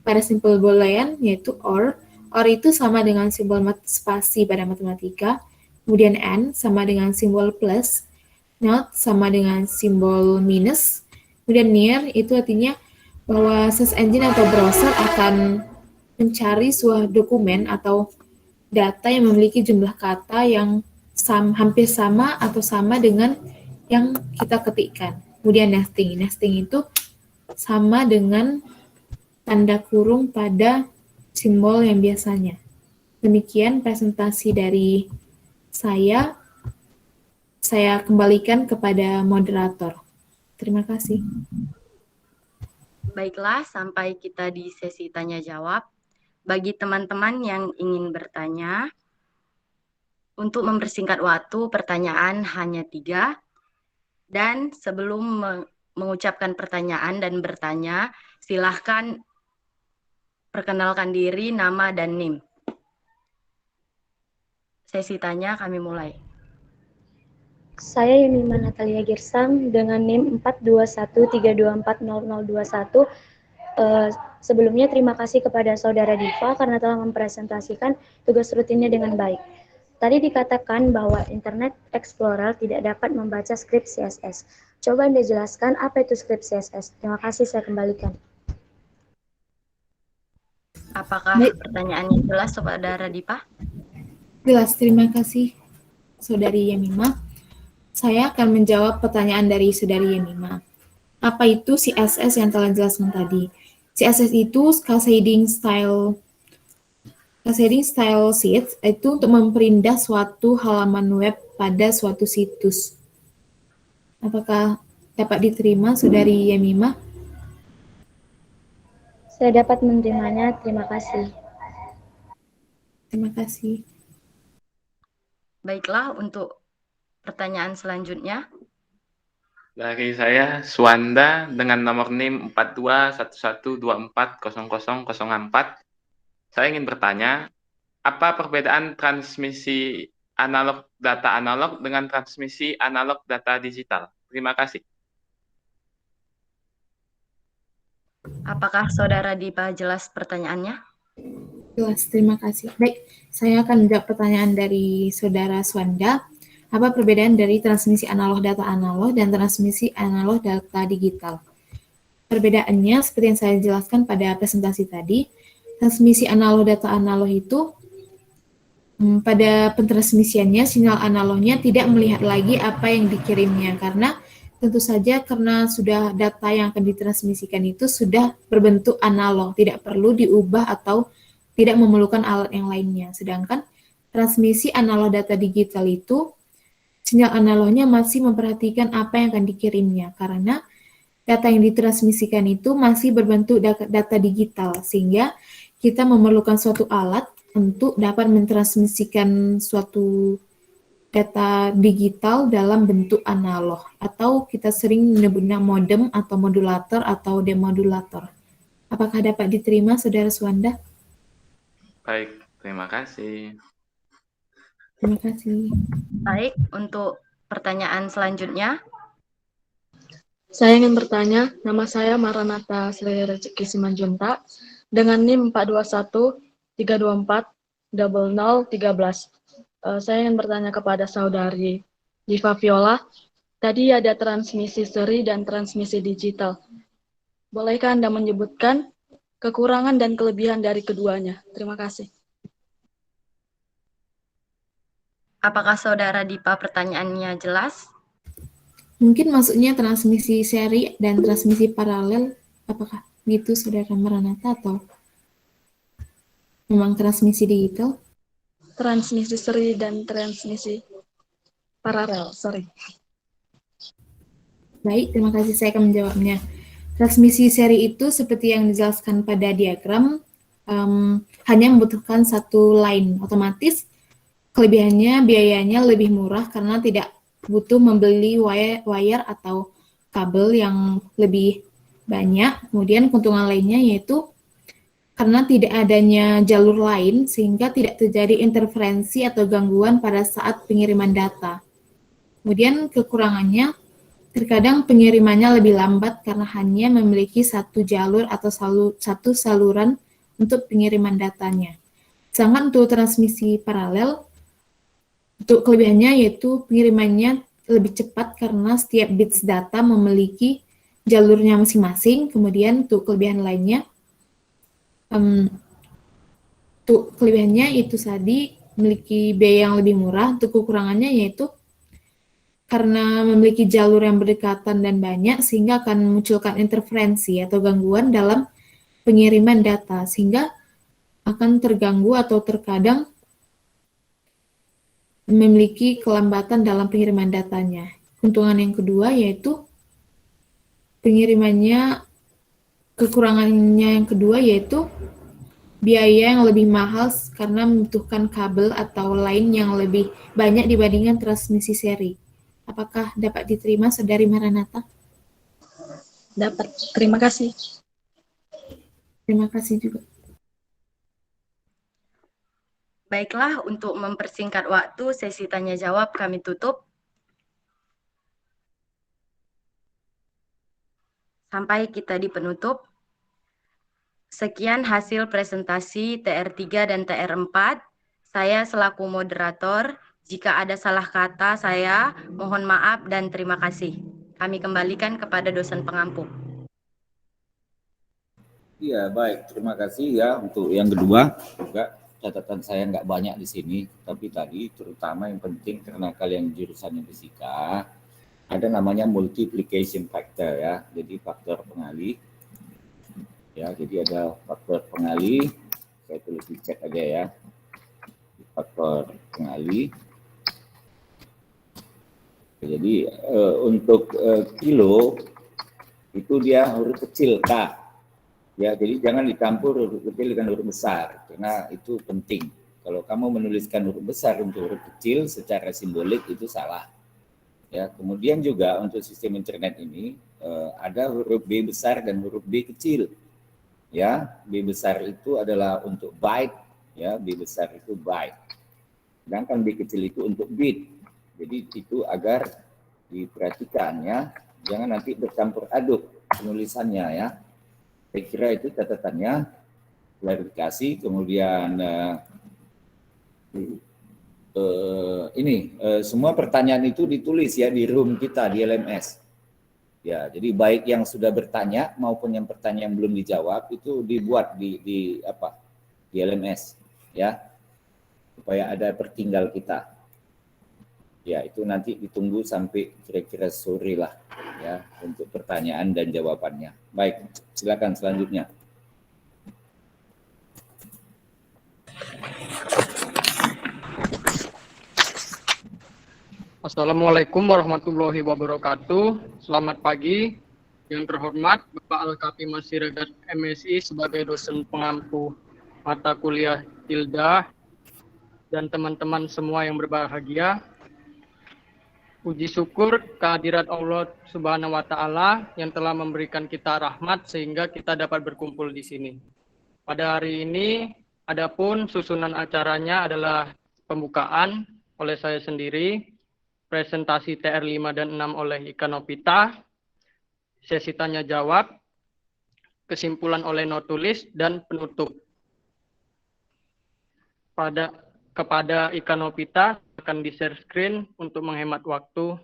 Pada simbol boolean yaitu OR itu sama dengan simbol spasi pada matematika. Kemudian and sama dengan simbol plus, not sama dengan simbol minus, kemudian near itu artinya bahwa search engine atau browser akan mencari sebuah dokumen atau data yang memiliki jumlah kata yang hampir sama atau sama dengan yang kita ketikkan. Kemudian nesting itu sama dengan tanda kurung pada simbol yang biasanya. Demikian presentasi dari saya kembalikan kepada moderator. Terima kasih. Baiklah, sampai kita di sesi tanya jawab. Bagi teman-teman yang ingin bertanya, untuk mempersingkat waktu, pertanyaan hanya 3. Dan sebelum mengucapkan pertanyaan dan bertanya, silahkan perkenalkan diri, nama, dan NIM. Sesi tanya kami mulai. Saya Yunima Natalia Girsang dengan NIM 42132400021. Sebelumnya terima kasih kepada Saudara Diva karena telah mempresentasikan tugas rutinnya dengan baik. Tadi dikatakan bahwa Internet Explorer tidak dapat membaca skrip CSS. Coba Anda jelaskan apa itu skrip CSS. Terima kasih, saya kembalikan. Apakah pertanyaannya jelas, Saudara Diva? Jelas, terima kasih Saudari Yemima. Saya akan menjawab pertanyaan dari Saudari Yemima. Apa itu CSS yang telah dijelaskan tadi? CSS itu cascading style sheets, itu untuk memperindah suatu halaman web pada suatu situs. Apakah dapat diterima, Saudari Yemima? Saya dapat menerimanya, terima kasih. Terima kasih. Baiklah, untuk pertanyaan selanjutnya. Dari saya, Suwanda dengan nomor NIM 4211240004. Saya ingin bertanya, apa perbedaan transmisi analog data analog dengan transmisi analog data digital? Terima kasih. Apakah Saudara Diva jelas pertanyaannya? Jelas, terima kasih. Baik, saya akan menjawab pertanyaan dari Saudara Swanda. Apa perbedaan dari transmisi analog data analog dan transmisi analog data digital? Perbedaannya, seperti yang saya jelaskan pada presentasi tadi, transmisi analog data analog itu pada pentransmisiannya, sinyal analognya tidak melihat lagi apa yang dikirimnya, karena tentu saja karena sudah data yang akan ditransmisikan itu sudah berbentuk analog, tidak perlu diubah atau tidak memerlukan alat yang lainnya. Sedangkan transmisi analog data digital itu, sinyal analognya masih memperhatikan apa yang akan dikirimnya, karena data yang ditransmisikan itu masih berbentuk data digital, sehingga kita memerlukan suatu alat untuk dapat mentransmisikan suatu data digital dalam bentuk analog, atau kita sering menyebutnya modem atau modulator atau demodulator. Apakah dapat diterima, Saudara Swanda? Baik, terima kasih. Terima kasih. Baik, untuk pertanyaan selanjutnya. Saya ingin bertanya, nama saya Maranatha Sri Rezeki Simanjunta dengan NIM 42132400013. Saya ingin bertanya kepada Saudari Diva Viola. Tadi ada transmisi seri dan transmisi digital. Bolehkah Anda menyebutkan kekurangan dan kelebihan dari keduanya? Terima kasih. Apakah Saudara Diva pertanyaannya jelas? Mungkin maksudnya transmisi seri dan transmisi paralel, apakah gitu Saudara Maranatha, atau memang transmisi digital? Transmisi seri dan transmisi paralel, sorry. Baik, terima kasih, saya akan menjawabnya. Transmisi seri itu seperti yang dijelaskan pada diagram, hanya membutuhkan satu line, otomatis kelebihannya biayanya lebih murah karena tidak butuh membeli wire atau kabel yang lebih banyak. Kemudian keuntungan lainnya yaitu karena tidak adanya jalur lain sehingga tidak terjadi interferensi atau gangguan pada saat pengiriman data. Kemudian kekurangannya, terkadang pengirimannya lebih lambat karena hanya memiliki satu jalur atau satu saluran untuk pengiriman datanya. Sedangkan untuk transmisi paralel, untuk kelebihannya yaitu pengirimannya lebih cepat karena setiap bits data memiliki jalurnya masing-masing. Kemudian untuk kelebihan lainnya, untuk kelebihannya itu tadi memiliki biaya yang lebih murah. Untuk kekurangannya yaitu karena memiliki jalur yang berdekatan dan banyak sehingga akan memunculkan interferensi atau gangguan dalam pengiriman data, sehingga akan terganggu atau terkadang memiliki kelambatan dalam pengiriman datanya. Keuntungan yang kedua yaitu kekurangannya yang kedua yaitu biaya yang lebih mahal karena membutuhkan kabel atau line yang lebih banyak dibandingkan transmisi seri. Apakah dapat diterima Saudari Maranatha? Dapat. Terima kasih. Terima kasih juga. Baiklah, untuk mempersingkat waktu, sesi tanya jawab kami tutup. Sampai kita di penutup. Sekian hasil presentasi TR3 dan TR4. Saya selaku moderator, jika ada salah kata saya mohon maaf dan terima kasih. Kami kembalikan kepada dosen pengampu. Iya, baik. Terima kasih ya untuk yang kedua. Juga catatan saya nggak banyak di sini, tapi tadi terutama yang penting karena kalian jurusannya fisika, ada namanya multiplication factor ya. Jadi faktor pengali. Ya, jadi ada faktor pengali. Saya tulis di chat aja ya. Faktor pengali. Jadi untuk kilo itu dia huruf kecil K. Ya, jadi jangan dicampur huruf kecil dengan huruf besar karena itu penting. Kalau kamu menuliskan huruf besar untuk huruf kecil secara simbolik itu salah. Ya, kemudian juga untuk sistem internet ini ada huruf B besar dan huruf B kecil. Ya, B besar itu adalah untuk byte, ya, B besar itu byte. Sedangkan B kecil itu untuk bit. Jadi itu agar diperhatikan ya, jangan nanti bercampur aduk penulisannya ya. Saya kira itu catatannya, klarifikasi, kemudian semua pertanyaan itu ditulis ya di room kita di LMS. Ya, jadi baik yang sudah bertanya maupun yang pertanyaan yang belum dijawab itu dibuat di LMS ya, supaya ada pertinggal kita. Ya, itu nanti ditunggu sampai kira-kira sore lah ya untuk pertanyaan dan jawabannya. Baik, silakan selanjutnya. Assalamualaikum warahmatullahi wabarakatuh. Selamat pagi. Yang terhormat Bapak Al-Kafimah Siregar MSI sebagai dosen pengampu mata kuliah Tilda dan teman-teman semua yang berbahagia. Puji syukur kehadirat Allah Subhanahu wa taala yang telah memberikan kita rahmat sehingga kita dapat berkumpul di sini. Pada hari ini adapun susunan acaranya adalah pembukaan oleh saya sendiri, presentasi TR5 dan 6 oleh Ika Nopita, sesi tanya jawab, kesimpulan oleh notulis, dan penutup. Kepada Ika Nopita akan di-share screen untuk menghemat waktu.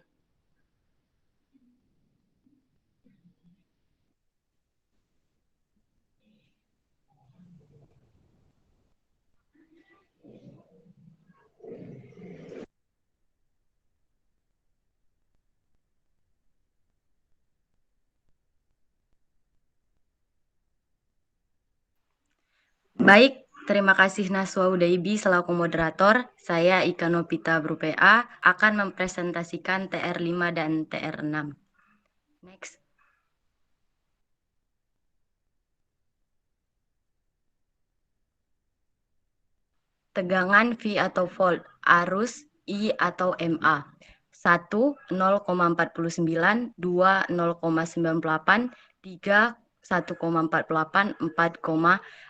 Baik, terima kasih Naswa Udaibi selaku moderator. Saya Ika Nopita Brupea akan mempresentasikan TR5 dan TR6. Next. Tegangan V atau volt, arus I atau MA. 1, 0,49, 2, 0,98, 3, 1,48, 4,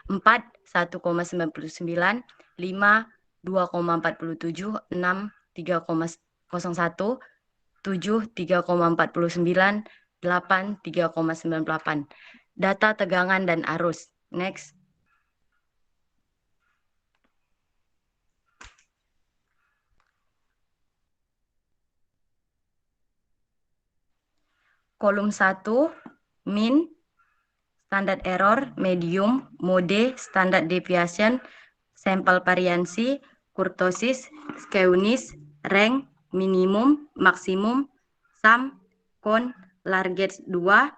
4, 1,99, 5, 2,47, 6, 3,01, 7, 3,49, 8, 3,98. Data tegangan dan arus. Next. Kolom 1, min, standard error, medium, mode, standard deviation, sampel variansi, kurtosis, skewness, rank, minimum, maksimum, sum, con, largest 2,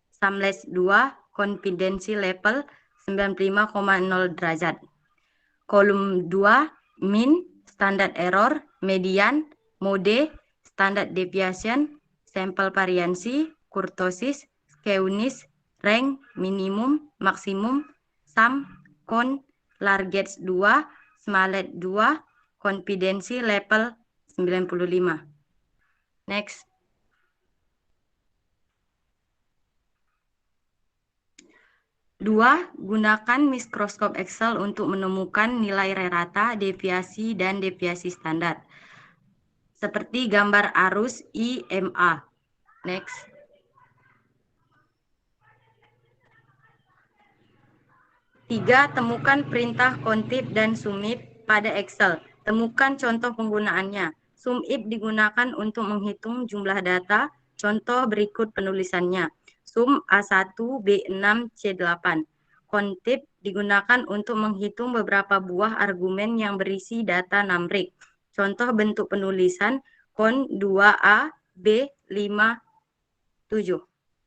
sumless 2, confidence level 95,0 derajat. Kolom 2, min, standard error, median, mode, standard deviation, sampel variansi, kurtosis, skewness, rank, minimum, maksimum, sum, con, largest 2, smallest 2, confidence level 95. Next. Dua, gunakan mikroskop Excel untuk menemukan nilai rata, deviasi, dan deviasi standar. Seperti gambar arus IMA. Next. Tiga, temukan perintah contif dan sumif pada Excel. Temukan contoh penggunaannya. Sumif digunakan untuk menghitung jumlah data. Contoh berikut penulisannya. Sum A1, B6, C8. Contif digunakan untuk menghitung beberapa buah argumen yang berisi data numeric. Contoh bentuk penulisan con 2A, B5, 7.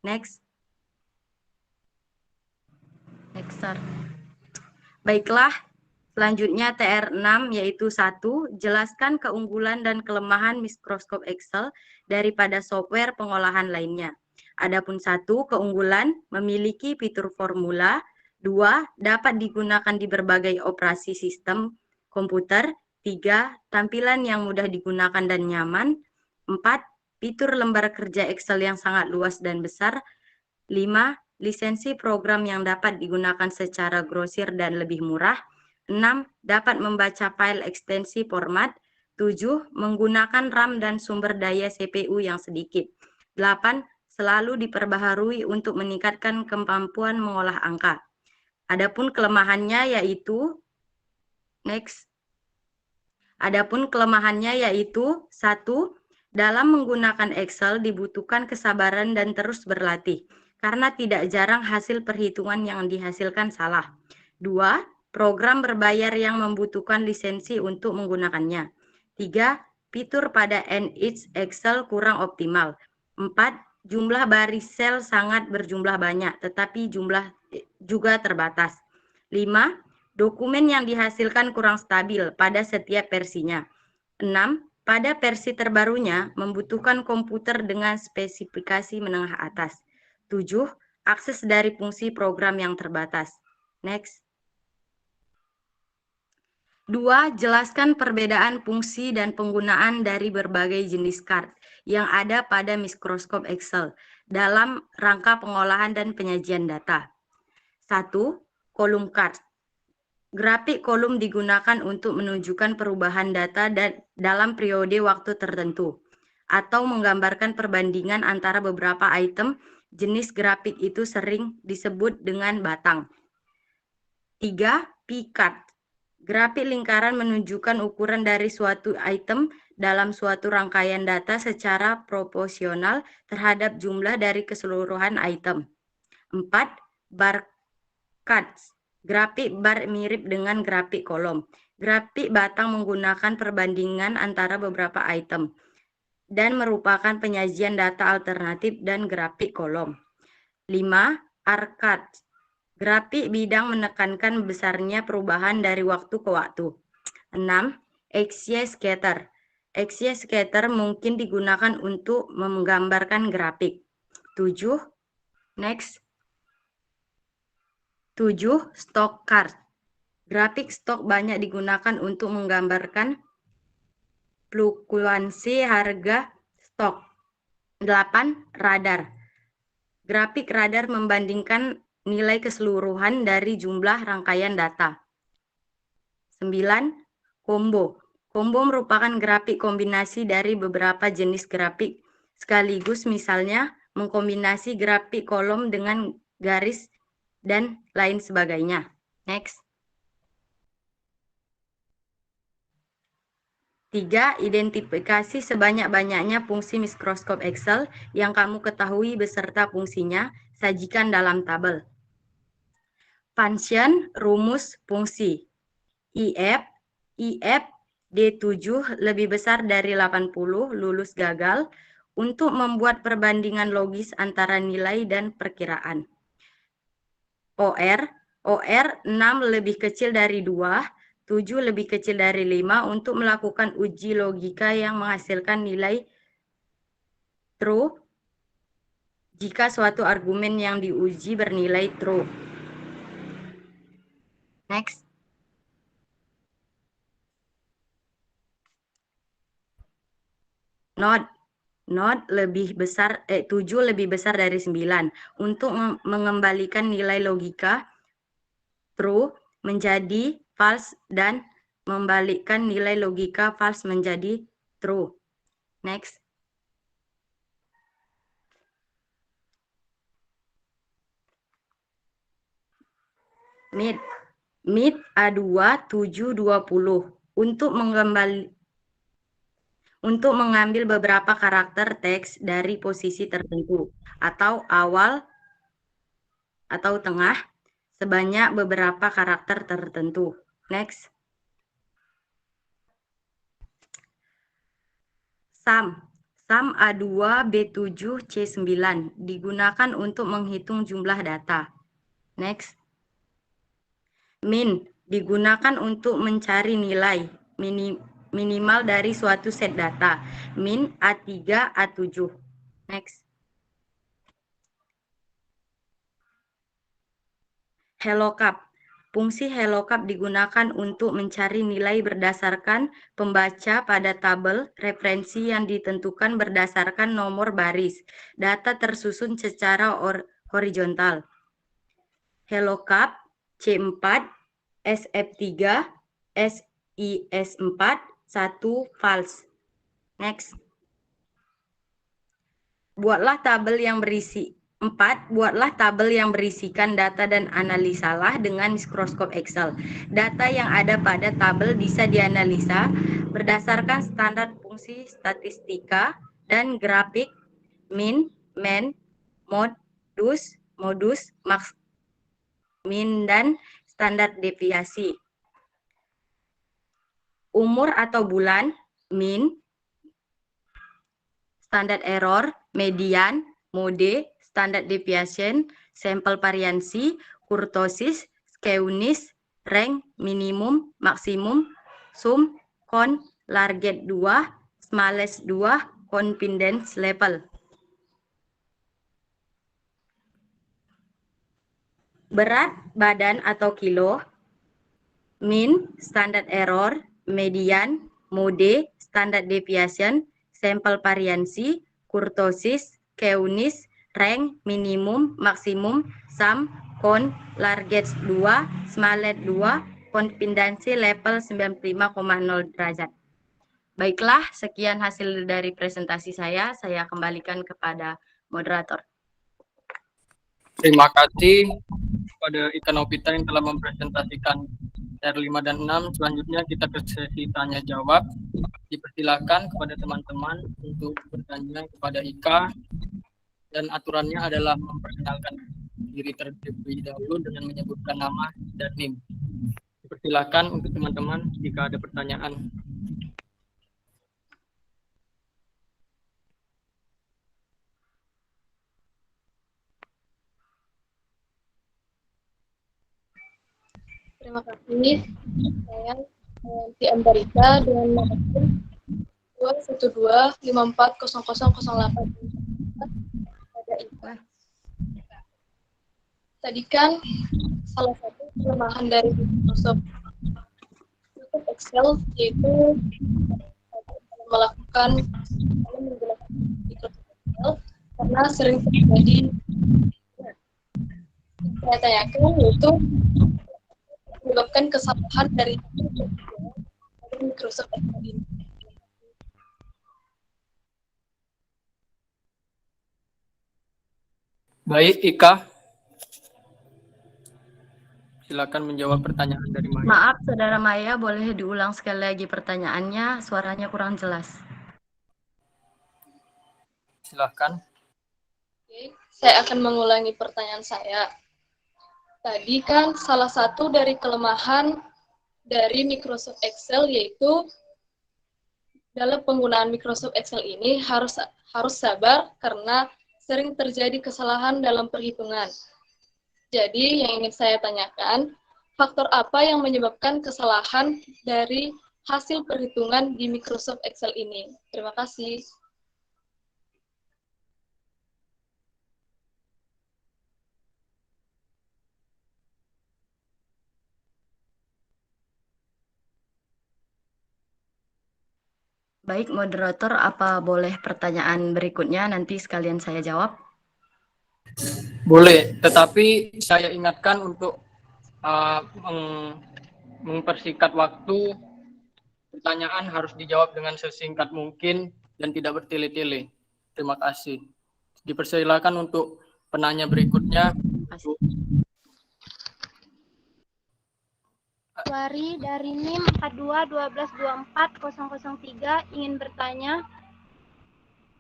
Next. Next, sir. Baiklah, selanjutnya TR6 yaitu 1, jelaskan keunggulan dan kelemahan mikroskop Excel daripada software pengolahan lainnya. Adapun 1, keunggulan memiliki fitur formula. 2, dapat digunakan di berbagai operasi sistem komputer. 3, tampilan yang mudah digunakan dan nyaman. 4, fitur lembar kerja Excel yang sangat luas dan besar. 5, lisensi program yang dapat digunakan secara grosir dan lebih murah. 6, dapat membaca file ekstensi format. 7, menggunakan RAM dan sumber daya CPU yang sedikit. 8, selalu diperbaharui untuk meningkatkan kemampuan mengolah angka. Adapun kelemahannya yaitu next. Adapun kelemahannya yaitu 1, dalam menggunakan Excel dibutuhkan kesabaran dan terus berlatih karena tidak jarang hasil perhitungan yang dihasilkan salah. 2, program berbayar yang membutuhkan lisensi untuk menggunakannya. 3, fitur pada NX Excel kurang optimal. 4, jumlah baris sel sangat berjumlah banyak, tetapi jumlah juga terbatas. 5, dokumen yang dihasilkan kurang stabil pada setiap versinya. 6, pada versi terbarunya membutuhkan komputer dengan spesifikasi menengah atas. 7, akses dari fungsi program yang terbatas. Next. 2, jelaskan perbedaan fungsi dan penggunaan dari berbagai jenis card yang ada pada mikroskop Excel dalam rangka pengolahan dan penyajian data. 1, kolom card. Grafik kolom digunakan untuk menunjukkan perubahan data dalam periode waktu tertentu atau menggambarkan perbandingan antara beberapa item. Jenis grafik itu sering disebut dengan batang. 3, P-card. Grafik lingkaran menunjukkan ukuran dari suatu item dalam suatu rangkaian data secara proporsional terhadap jumlah dari keseluruhan item. 4, bar cards. Grafik bar mirip dengan grafik kolom. Grafik batang menggunakan perbandingan antara beberapa item dan merupakan penyajian data alternatif dan grafik kolom. 5, R-card. Grafik bidang menekankan besarnya perubahan dari waktu ke waktu. 6, XY scatter. XY scatter mungkin digunakan untuk menggambarkan grafik. 7, next. 7, stock card. Grafik stok banyak digunakan untuk menggambarkan fluktuasi harga stok. 8, radar. Grafik radar membandingkan nilai keseluruhan dari jumlah rangkaian data. 9, combo. Combo merupakan grafik kombinasi dari beberapa jenis grafik sekaligus, misalnya mengkombinasi grafik kolom dengan garis dan lain sebagainya. Next. 3, identifikasi sebanyak-banyaknya fungsi mikroskop Excel yang kamu ketahui beserta fungsinya, sajikan dalam tabel. Function, rumus, fungsi. IF D7 lebih besar dari 80, lulus gagal, untuk membuat perbandingan logis antara nilai dan perkiraan. OR 6 lebih kecil dari 2, 7 lebih kecil dari 5 untuk melakukan uji logika yang menghasilkan nilai true jika suatu argumen yang diuji bernilai true. Next. Note, not lebih besar 7 lebih besar dari 9 untuk mengembalikan nilai logika true menjadi false dan membalikkan nilai logika false menjadi true. Next. Meet A2 720 untuk mengambil beberapa karakter teks dari posisi tertentu atau awal atau tengah sebanyak beberapa karakter tertentu. Next. Sum A2 B7 C9 digunakan untuk menghitung jumlah data. Next. Min digunakan untuk mencari nilai minimal dari suatu set data. Min A3 A7. Next. HelloCup. Fungsi HelloCup digunakan untuk mencari nilai berdasarkan pembaca pada tabel referensi yang ditentukan berdasarkan nomor baris. Data tersusun secara horizontal. HelloCup C4, SF3, SIS4, 1 false. Next. Buatlah tabel yang berisikan data dan analisalah dengan mikroskop Excel. Data yang ada pada tabel bisa dianalisa berdasarkan standar fungsi statistika dan grafik min, men, modus, max, min, dan standar deviasi. Umur atau bulan, min, standar error, median, mode, standard deviation, sampel variansi, kurtosis, skewness, rank, minimum, maksimum, sum, con, larget 2, smallest 2, confidence level. Berat badan atau kilo, min, standard error, median, mode, standard deviation, sampel variansi, kurtosis, skewness, rank, minimum, maksimum, sum, con, larget 2, smallest 2, confidence level 95,0 derajat. Baiklah, sekian hasil dari presentasi saya kembalikan kepada moderator. Terima kasih kepada Ika Novita yang telah mempresentasikan R5 dan 6. Selanjutnya kita ke sesi tanya jawab. Dipersilakan kepada teman-teman untuk bertanya kepada Ika, dan aturannya adalah memperkenalkan diri terlebih dahulu dengan menyebutkan nama dan NIM. Dipersilakan untuk teman-teman jika ada pertanyaan. Terima kasih. Saya Nanti Ambarita dengan nomor 212540008. Ada IPA. Tadi kan salah satu kelemahan dari Microsoft Excel yaitu menggunakan Microsoft Excel karena sering terjadi saya tanyakan yaitu menyebabkan kesalahan dari Microsoft Excel ini. Baik, Ika. Silakan menjawab pertanyaan dari Maya. Maaf, Saudara Maya, boleh diulang sekali lagi pertanyaannya, suaranya kurang jelas. Silakan. Oke, saya akan mengulangi pertanyaan saya. Tadi kan salah satu dari kelemahan dari Microsoft Excel yaitu dalam penggunaan Microsoft Excel ini harus sabar karena sering terjadi kesalahan dalam perhitungan. Jadi yang ingin saya tanyakan, faktor apa yang menyebabkan kesalahan dari hasil perhitungan di Microsoft Excel ini? Terima kasih. Baik, moderator, apa boleh pertanyaan berikutnya nanti sekalian saya jawab? Boleh, tetapi saya ingatkan untuk mempersingkat waktu. Pertanyaan harus dijawab dengan sesingkat mungkin dan tidak bertele-tele. Terima kasih. Dipersilakan untuk penanya berikutnya. Wari dari NIM 42 ingin bertanya,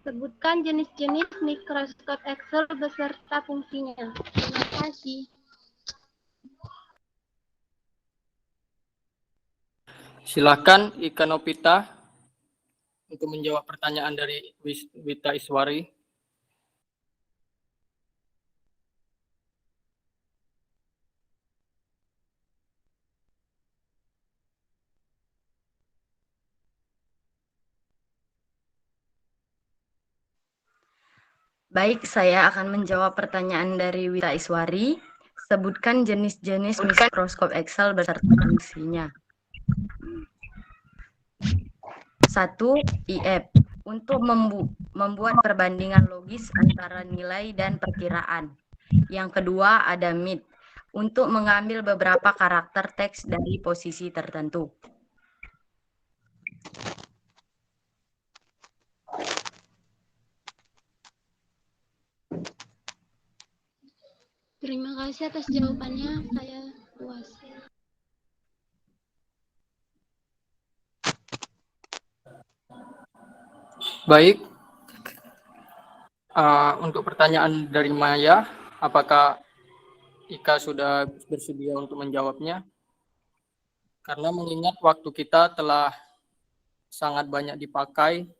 sebutkan jenis-jenis mikroskop Excel beserta fungsinya. Terima kasih. Silakan Ika Nopita untuk menjawab pertanyaan dari Wita Iswari. Baik, saya akan menjawab pertanyaan dari Wita Iswari. Sebutkan jenis-jenis mikroskop Excel beserta fungsinya. 1. IF. Untuk membuat perbandingan logis antara nilai dan perkiraan. Yang kedua ada MIT. Untuk mengambil beberapa karakter teks dari posisi tertentu. Terima kasih atas jawabannya. Saya puas. Baik. Untuk pertanyaan dari Maya, apakah Ika sudah bersedia untuk menjawabnya? Karena mengingat waktu kita telah sangat banyak dipakai.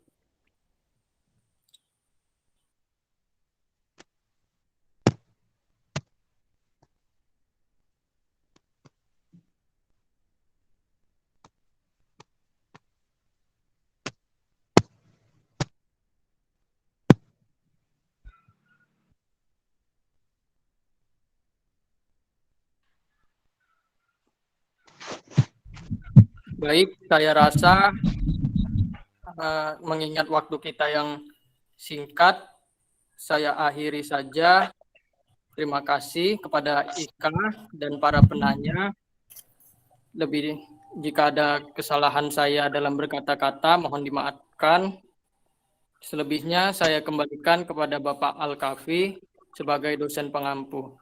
Baik, saya rasa mengingat waktu kita yang singkat, saya akhiri saja. Terima kasih kepada Ika dan para penanya. Jika ada kesalahan saya dalam berkata-kata, mohon dimaafkan. Selebihnya saya kembalikan kepada Bapak Al-Kafi sebagai dosen pengampu.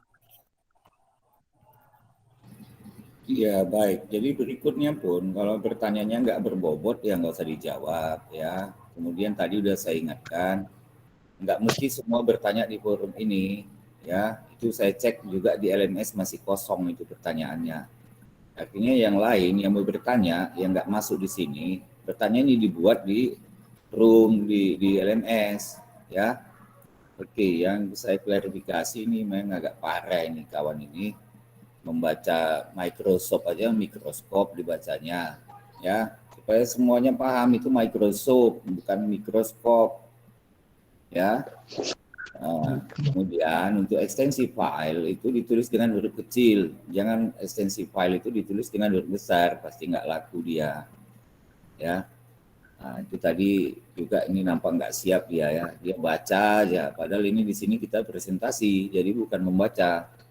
Ya baik, jadi berikutnya pun kalau pertanyaannya nggak berbobot ya nggak usah dijawab ya. Kemudian tadi udah saya ingatkan, nggak mesti semua bertanya di forum ini ya. Itu saya cek juga di LMS masih kosong itu pertanyaannya. Artinya yang lain yang mau bertanya yang nggak masuk di sini, pertanyaan ini dibuat di room di LMS ya. Oke, yang saya klarifikasi ini memang agak parah ini kawan ini. Membaca Microsoft aja mikroskop dibacanya ya supaya semuanya paham itu Microsoft bukan mikroskop ya. Kemudian untuk ekstensi file itu ditulis dengan huruf kecil, jangan ekstensi file itu ditulis dengan huruf besar, pasti nggak laku dia ya. Itu tadi juga ini nampak nggak siap dia ya, dia baca aja padahal ini di sini kita presentasi jadi bukan membaca.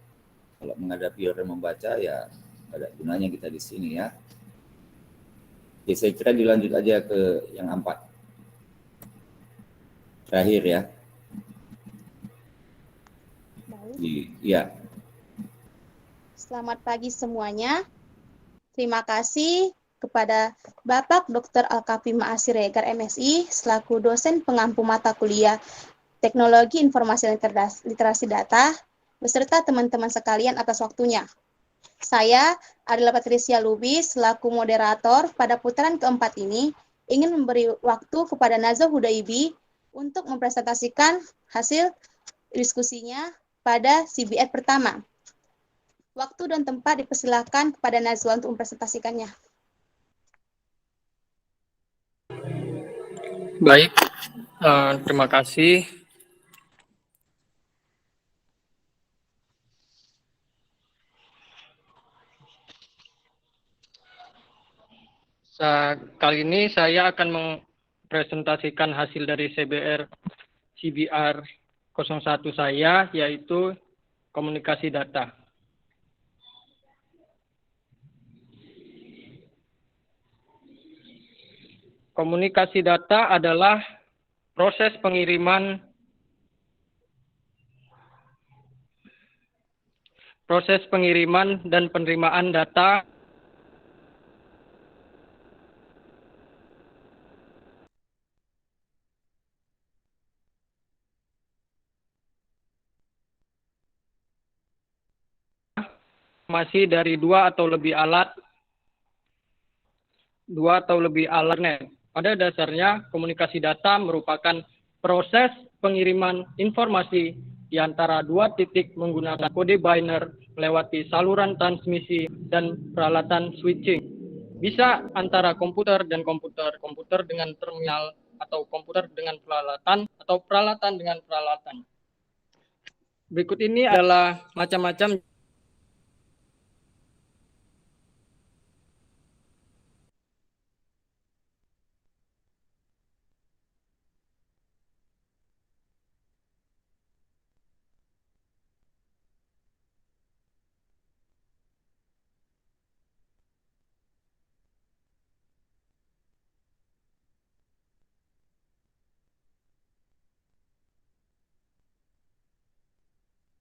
Kalau menghadapi orang membaca ya ada gunanya kita di sini ya. Oke, saya kira dilanjut aja ke yang 4. Terakhir ya. Iya. Selamat pagi semuanya. Terima kasih kepada Bapak Dr. Al-Kafi Ma'asiregar MSI selaku dosen pengampu mata kuliah Teknologi Informasi Literasi Data beserta teman-teman sekalian atas waktunya. Saya adalah Patricia Lubis selaku moderator pada putaran keempat ini ingin memberi waktu kepada Nazwa Hudaibi untuk mempresentasikan hasil diskusinya pada CBR pertama. Waktu dan tempat dipersilakan kepada Nazwa untuk mempresentasikannya. Baik, terima kasih. Kali ini saya akan presentasikan hasil dari CBR 01 saya, yaitu komunikasi data. Komunikasi data adalah proses pengiriman dan penerimaan data masih dari dua atau lebih alat net. Pada dasarnya, komunikasi data merupakan proses pengiriman informasi di antara dua titik menggunakan kode binary melewati saluran transmisi dan peralatan switching. Bisa antara komputer dan komputer, komputer dengan terminal, atau komputer dengan peralatan, atau peralatan dengan peralatan. Berikut ini adalah macam-macam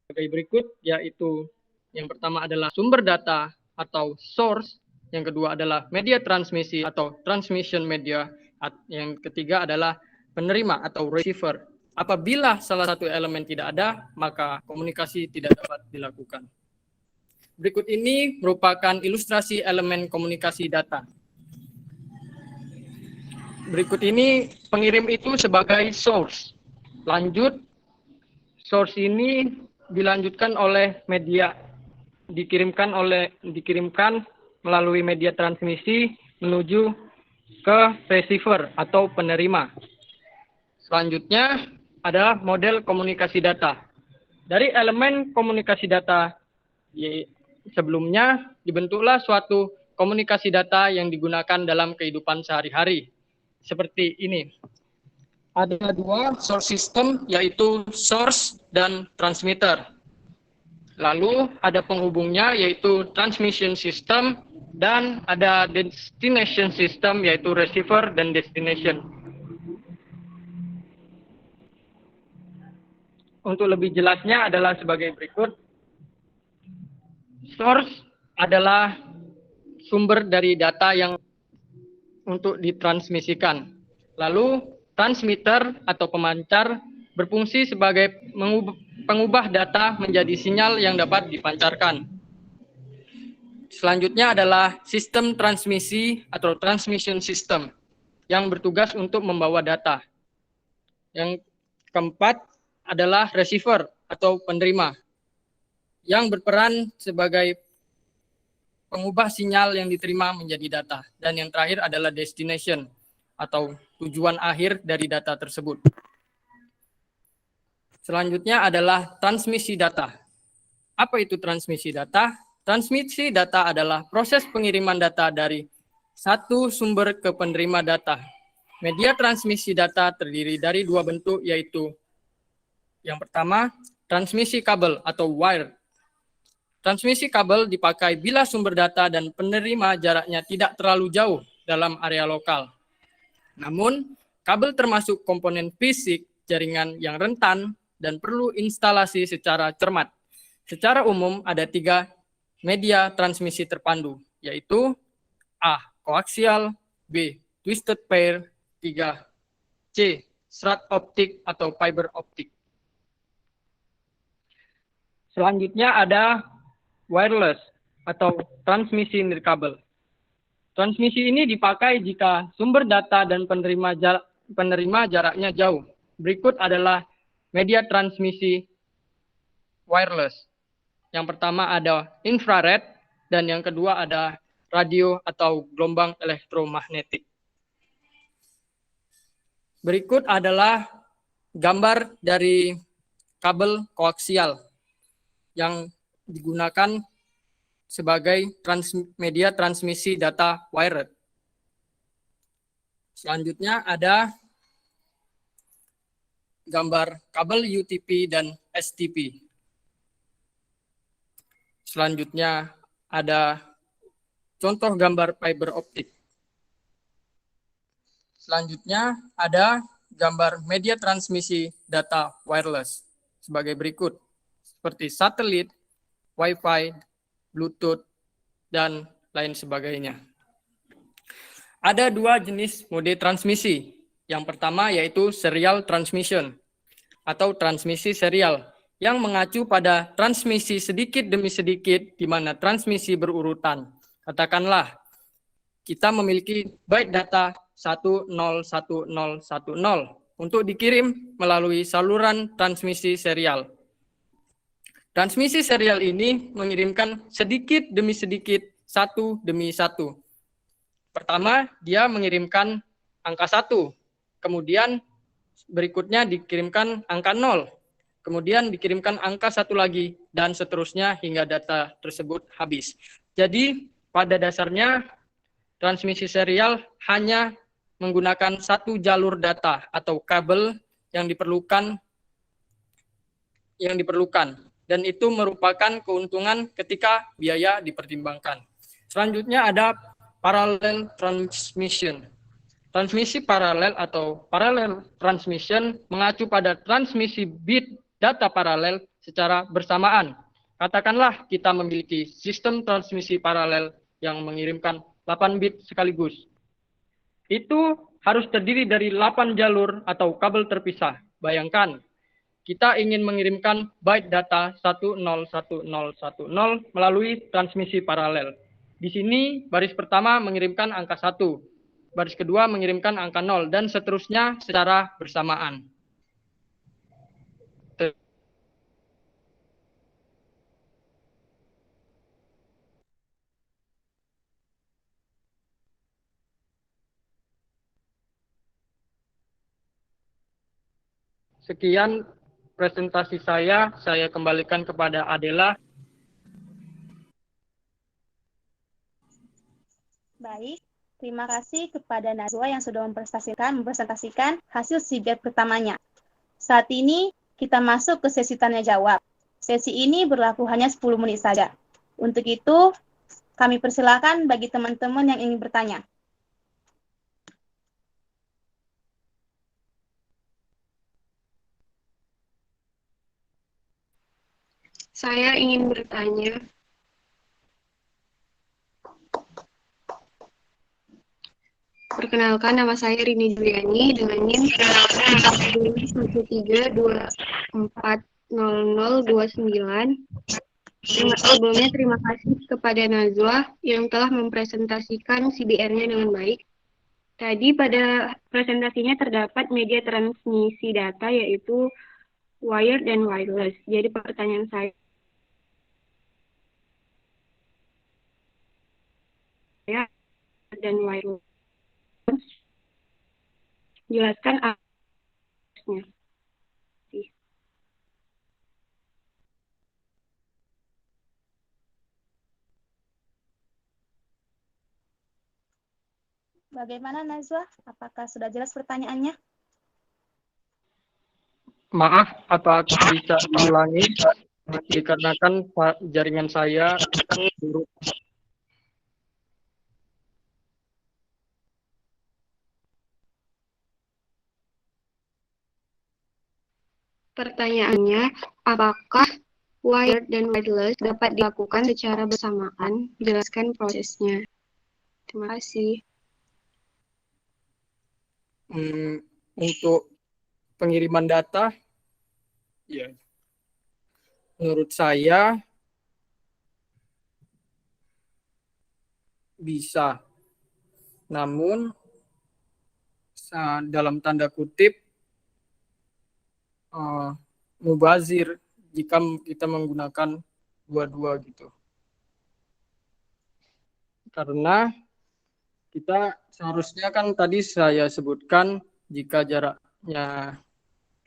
sebagai berikut, yaitu yang pertama adalah sumber data atau source, yang kedua adalah media transmisi atau transmission media, yang ketiga adalah penerima atau receiver. Apabila salah satu elemen tidak ada, maka komunikasi tidak dapat dilakukan. Berikut ini merupakan ilustrasi elemen komunikasi data. Berikut ini pengirim itu sebagai source. Lanjut, source ini dilanjutkan oleh media, dikirimkan melalui media transmisi menuju ke receiver atau penerima. Selanjutnya adalah model komunikasi data. Dari elemen komunikasi data sebelumnya dibentuklah suatu komunikasi data yang digunakan dalam kehidupan sehari-hari. Seperti ini. Ada dua source system, yaitu source dan transmitter. Lalu ada penghubungnya, yaitu transmission system, dan ada destination system, yaitu receiver dan destination. Untuk lebih jelasnya adalah sebagai berikut. Source adalah sumber dari data yang untuk ditransmisikan. Lalu transmitter atau pemancar berfungsi sebagai pengubah data menjadi sinyal yang dapat dipancarkan. Selanjutnya adalah sistem transmisi atau transmission system yang bertugas untuk membawa data. Yang keempat adalah receiver atau penerima yang berperan sebagai pengubah sinyal yang diterima menjadi data. Dan yang terakhir adalah destination atau tujuan akhir dari data tersebut. Selanjutnya adalah transmisi data. Apa itu transmisi data? Transmisi data adalah proses pengiriman data dari satu sumber ke penerima data. Media transmisi data terdiri dari dua bentuk, yaitu yang pertama, transmisi kabel atau wire. Transmisi kabel dipakai bila sumber data dan penerima jaraknya tidak terlalu jauh dalam area lokal. Namun, kabel termasuk komponen fisik jaringan yang rentan dan perlu instalasi secara cermat. Secara umum, ada 3 media transmisi terpandu, yaitu A. Koaksial, B. Twisted pair, 3. C. Strand optik atau fiber optik. Selanjutnya ada wireless atau transmisi nirkabel. Transmisi ini dipakai jika sumber data dan penerima jaraknya jauh. Berikut adalah media transmisi wireless. Yang pertama ada infrared dan yang kedua ada radio atau gelombang elektromagnetik. Berikut adalah gambar dari kabel koaksial yang digunakan sebagai media transmisi data wired. Selanjutnya ada gambar kabel UTP dan STP. Selanjutnya ada contoh gambar fiber optik. Selanjutnya ada gambar media transmisi data wireless sebagai berikut, seperti satelit, Wi-Fi, Bluetooth, dan lain sebagainya. Ada dua jenis mode transmisi. Yang pertama yaitu serial transmission atau transmisi serial yang mengacu pada transmisi sedikit demi sedikit di mana transmisi berurutan. Katakanlah kita memiliki byte data 101010 untuk dikirim melalui saluran transmisi serial. Transmisi serial ini mengirimkan sedikit demi sedikit, satu demi satu. Pertama, dia mengirimkan angka 1, kemudian berikutnya dikirimkan angka 0, kemudian dikirimkan angka 1 lagi, dan seterusnya hingga data tersebut habis. Jadi, pada dasarnya, transmisi serial hanya menggunakan satu jalur data atau kabel yang diperlukan, dan itu merupakan keuntungan ketika biaya dipertimbangkan. Selanjutnya ada parallel transmission. Transmisi paralel atau parallel transmission mengacu pada transmisi bit data paralel secara bersamaan. Katakanlah kita memiliki sistem transmisi paralel yang mengirimkan 8 bit sekaligus. Itu harus terdiri dari 8 jalur atau kabel terpisah. Bayangkan, kita ingin mengirimkan byte data 101010 melalui transmisi paralel. Di sini baris pertama mengirimkan angka 1, baris kedua mengirimkan angka 0, dan seterusnya secara bersamaan. Sekian presentasi saya kembalikan kepada Adela. Baik, terima kasih kepada Najwa yang sudah mempresentasikan hasil SIGAT pertamanya. Saat ini kita masuk ke sesi tanya jawab. Sesi ini berlaku hanya 10 menit saja. Untuk itu, kami persilakan bagi teman-teman yang ingin bertanya. Saya ingin bertanya. Perkenalkan, nama saya Rini Juliani dengan NIM 13140029. Sebelumnya terima kasih kepada Najwa yang telah mempresentasikan CBR-nya dengan baik. Tadi pada presentasinya terdapat media transmisi data yaitu wired dan wireless. Jadi pertanyaan saya dan wireless. Jelaskan aksesnya. Bagaimana Najwa? Apakah sudah jelas pertanyaannya? Maaf, apakah bisa diulangi? Dikarenakan jaringan saya buruk. Pertanyaannya, apakah wired dan wireless dapat dilakukan secara bersamaan? Jelaskan prosesnya. Terima kasih. Untuk pengiriman data, ya, menurut saya bisa. Namun, dalam tanda kutip, mubazir jika kita menggunakan dua-dua gitu. Karena kita seharusnya kan tadi saya sebutkan jika jaraknya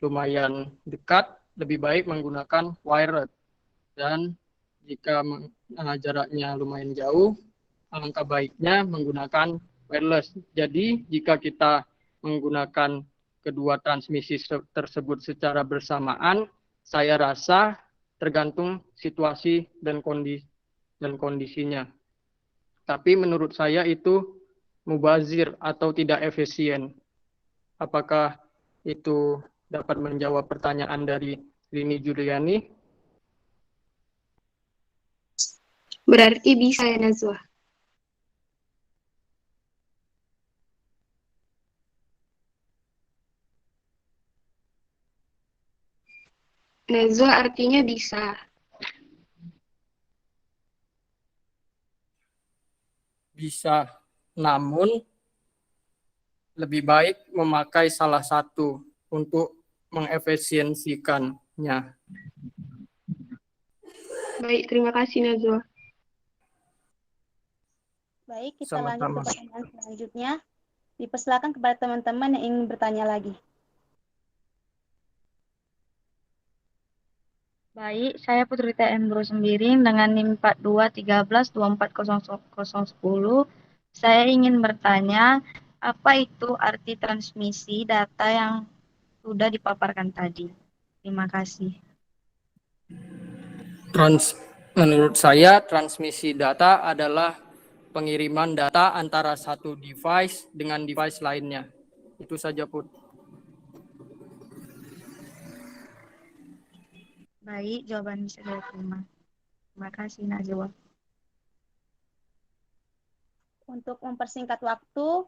lumayan dekat lebih baik menggunakan wired, dan jika jaraknya lumayan jauh alangkah baiknya menggunakan wireless. Jadi jika kita menggunakan kedua transmisi tersebut secara bersamaan, saya rasa tergantung situasi dan kondisinya. Tapi menurut saya itu mubazir atau tidak efisien. Apakah itu dapat menjawab pertanyaan dari Rini Juliani? Berarti bisa ya, Nazwa. Nazwa artinya bisa. Bisa, namun lebih baik memakai salah satu untuk mengefisiensikannya. Baik, terima kasih Nazwa. Baik, kita Sama-sama. lanjut ke pertanyaan selanjutnya. Dipersilakan kepada teman-teman yang ingin bertanya lagi. Baik, saya Putri TM Bro Sembiring dengan NIM 4213240010. Saya ingin bertanya, apa itu arti transmisi data yang sudah dipaparkan tadi? Terima kasih. Menurut saya, transmisi data adalah pengiriman data antara satu device dengan device lainnya. Itu saja, Put. Baik, jawaban bisa saya terima. Terima kasih, Najwa. Untuk mempersingkat waktu,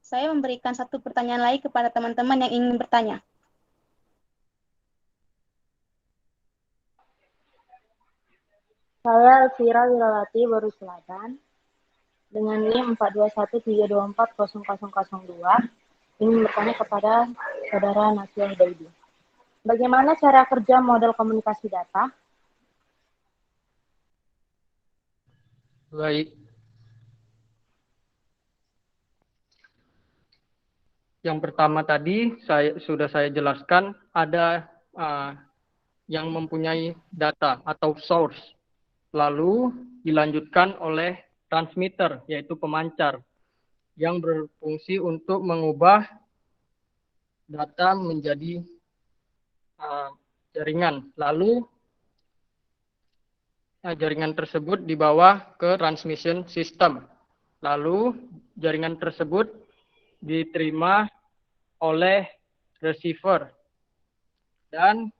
saya memberikan satu pertanyaan lagi kepada teman-teman yang ingin bertanya. Saya Elvira Wiralati baru Selatan dengan NIM 4213240002 ingin bertanya kepada Saudara Nasya Hidaidi. Bagaimana cara kerja model komunikasi data? Baik. Yang pertama tadi sudah saya jelaskan, ada yang mempunyai data atau source, lalu dilanjutkan oleh transmitter, yaitu pemancar, yang berfungsi untuk mengubah data menjadi jaringan. Lalu jaringan tersebut dibawa ke transmission system. Lalu jaringan tersebut diterima oleh receiver. Dan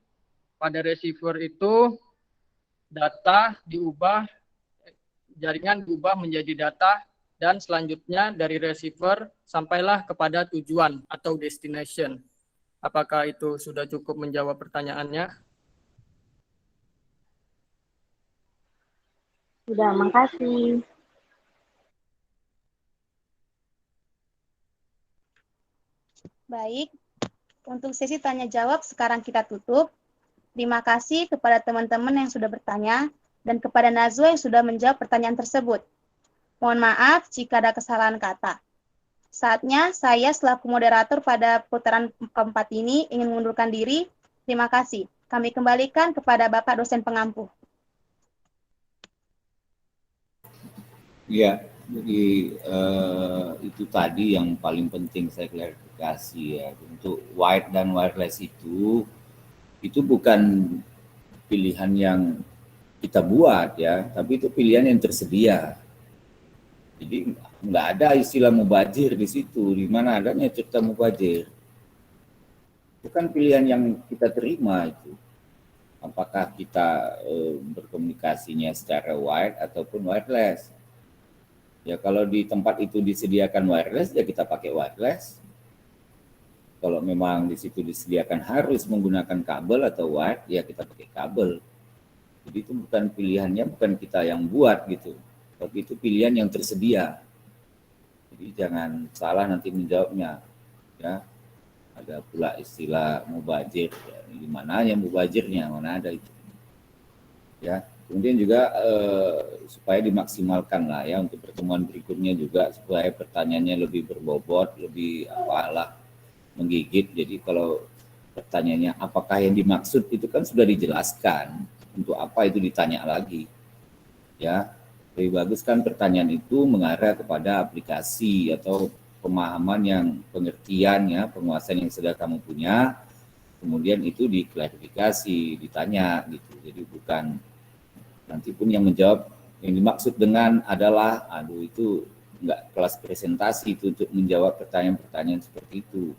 pada receiver itu jaringan diubah menjadi data, dan selanjutnya dari receiver sampailah kepada tujuan atau destination. Apakah itu sudah cukup menjawab pertanyaannya? Sudah, makasih. Baik, untuk sesi tanya jawab sekarang kita tutup. Terima kasih kepada teman-teman yang sudah bertanya dan kepada Nazwa yang sudah menjawab pertanyaan tersebut. Mohon maaf jika ada kesalahan kata. Saatnya saya selaku moderator pada putaran keempat ini ingin mengundurkan diri. Terima kasih. Kami kembalikan kepada Bapak dosen pengampu. Ya, jadi itu tadi yang paling penting saya klarifikasi ya. Untuk wired dan wireless itu bukan pilihan yang kita buat ya, tapi itu pilihan yang tersedia. Jadi nggak ada istilah mubazir di situ, di mana adanya cerita mubazir. Itu kan pilihan yang kita terima itu. Apakah kita berkomunikasinya secara wired ataupun wireless. Ya kalau di tempat itu disediakan wireless, ya kita pakai wireless. Kalau memang di situ disediakan harus menggunakan kabel atau wired, ya kita pakai kabel. Jadi itu bukan pilihannya, bukan kita yang buat gitu. Tapi itu pilihan yang tersedia. Jadi jangan salah nanti menjawabnya. Ya, ada pula istilah mubazir. Ya, di mananya mubazirnya, mana ada itu. Ya, kemudian juga supaya dimaksimalkan lah ya untuk pertemuan berikutnya juga supaya pertanyaannya lebih berbobot, lebih menggigit. Jadi kalau pertanyaannya apakah yang dimaksud itu kan sudah dijelaskan, untuk apa itu ditanya lagi. Ya. Lebih bagus kan pertanyaan itu mengarah kepada aplikasi atau pemahaman yang pengertian ya, penguasaan yang sudah kamu punya, kemudian itu diklarifikasi, ditanya gitu. Jadi bukan nanti pun yang menjawab, yang dimaksud dengan adalah, aduh itu enggak kelas presentasi itu untuk menjawab pertanyaan-pertanyaan seperti itu.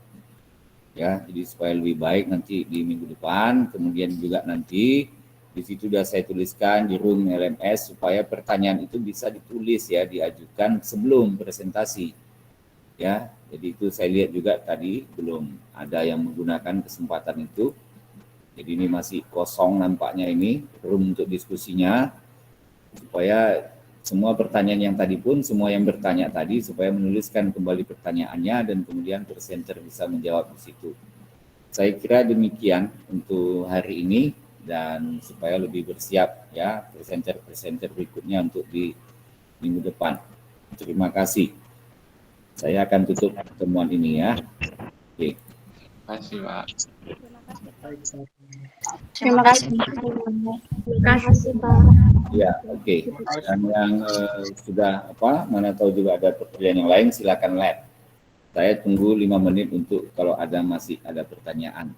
Ya, jadi supaya lebih baik nanti di minggu depan, kemudian juga nanti di situ sudah saya tuliskan di room LMS supaya pertanyaan itu bisa ditulis ya, diajukan sebelum presentasi. Ya, jadi itu saya lihat juga tadi belum ada yang menggunakan kesempatan itu. Jadi ini masih kosong nampaknya ini room untuk diskusinya, supaya semua pertanyaan yang tadi pun, semua yang bertanya tadi supaya menuliskan kembali pertanyaannya dan kemudian presenter bisa menjawab di situ. Saya kira demikian untuk hari ini. Dan supaya lebih bersiap ya presenter berikutnya untuk di minggu depan. Terima kasih. Saya akan tutup pertemuan ini ya. Oke. Terima kasih, Pak. Terima kasih. Terima kasih, Pak. Ya, oke. Dan yang sudah mana tahu juga ada pertanyaan yang lain, silakan live. Saya tunggu 5 menit untuk kalau masih ada pertanyaan.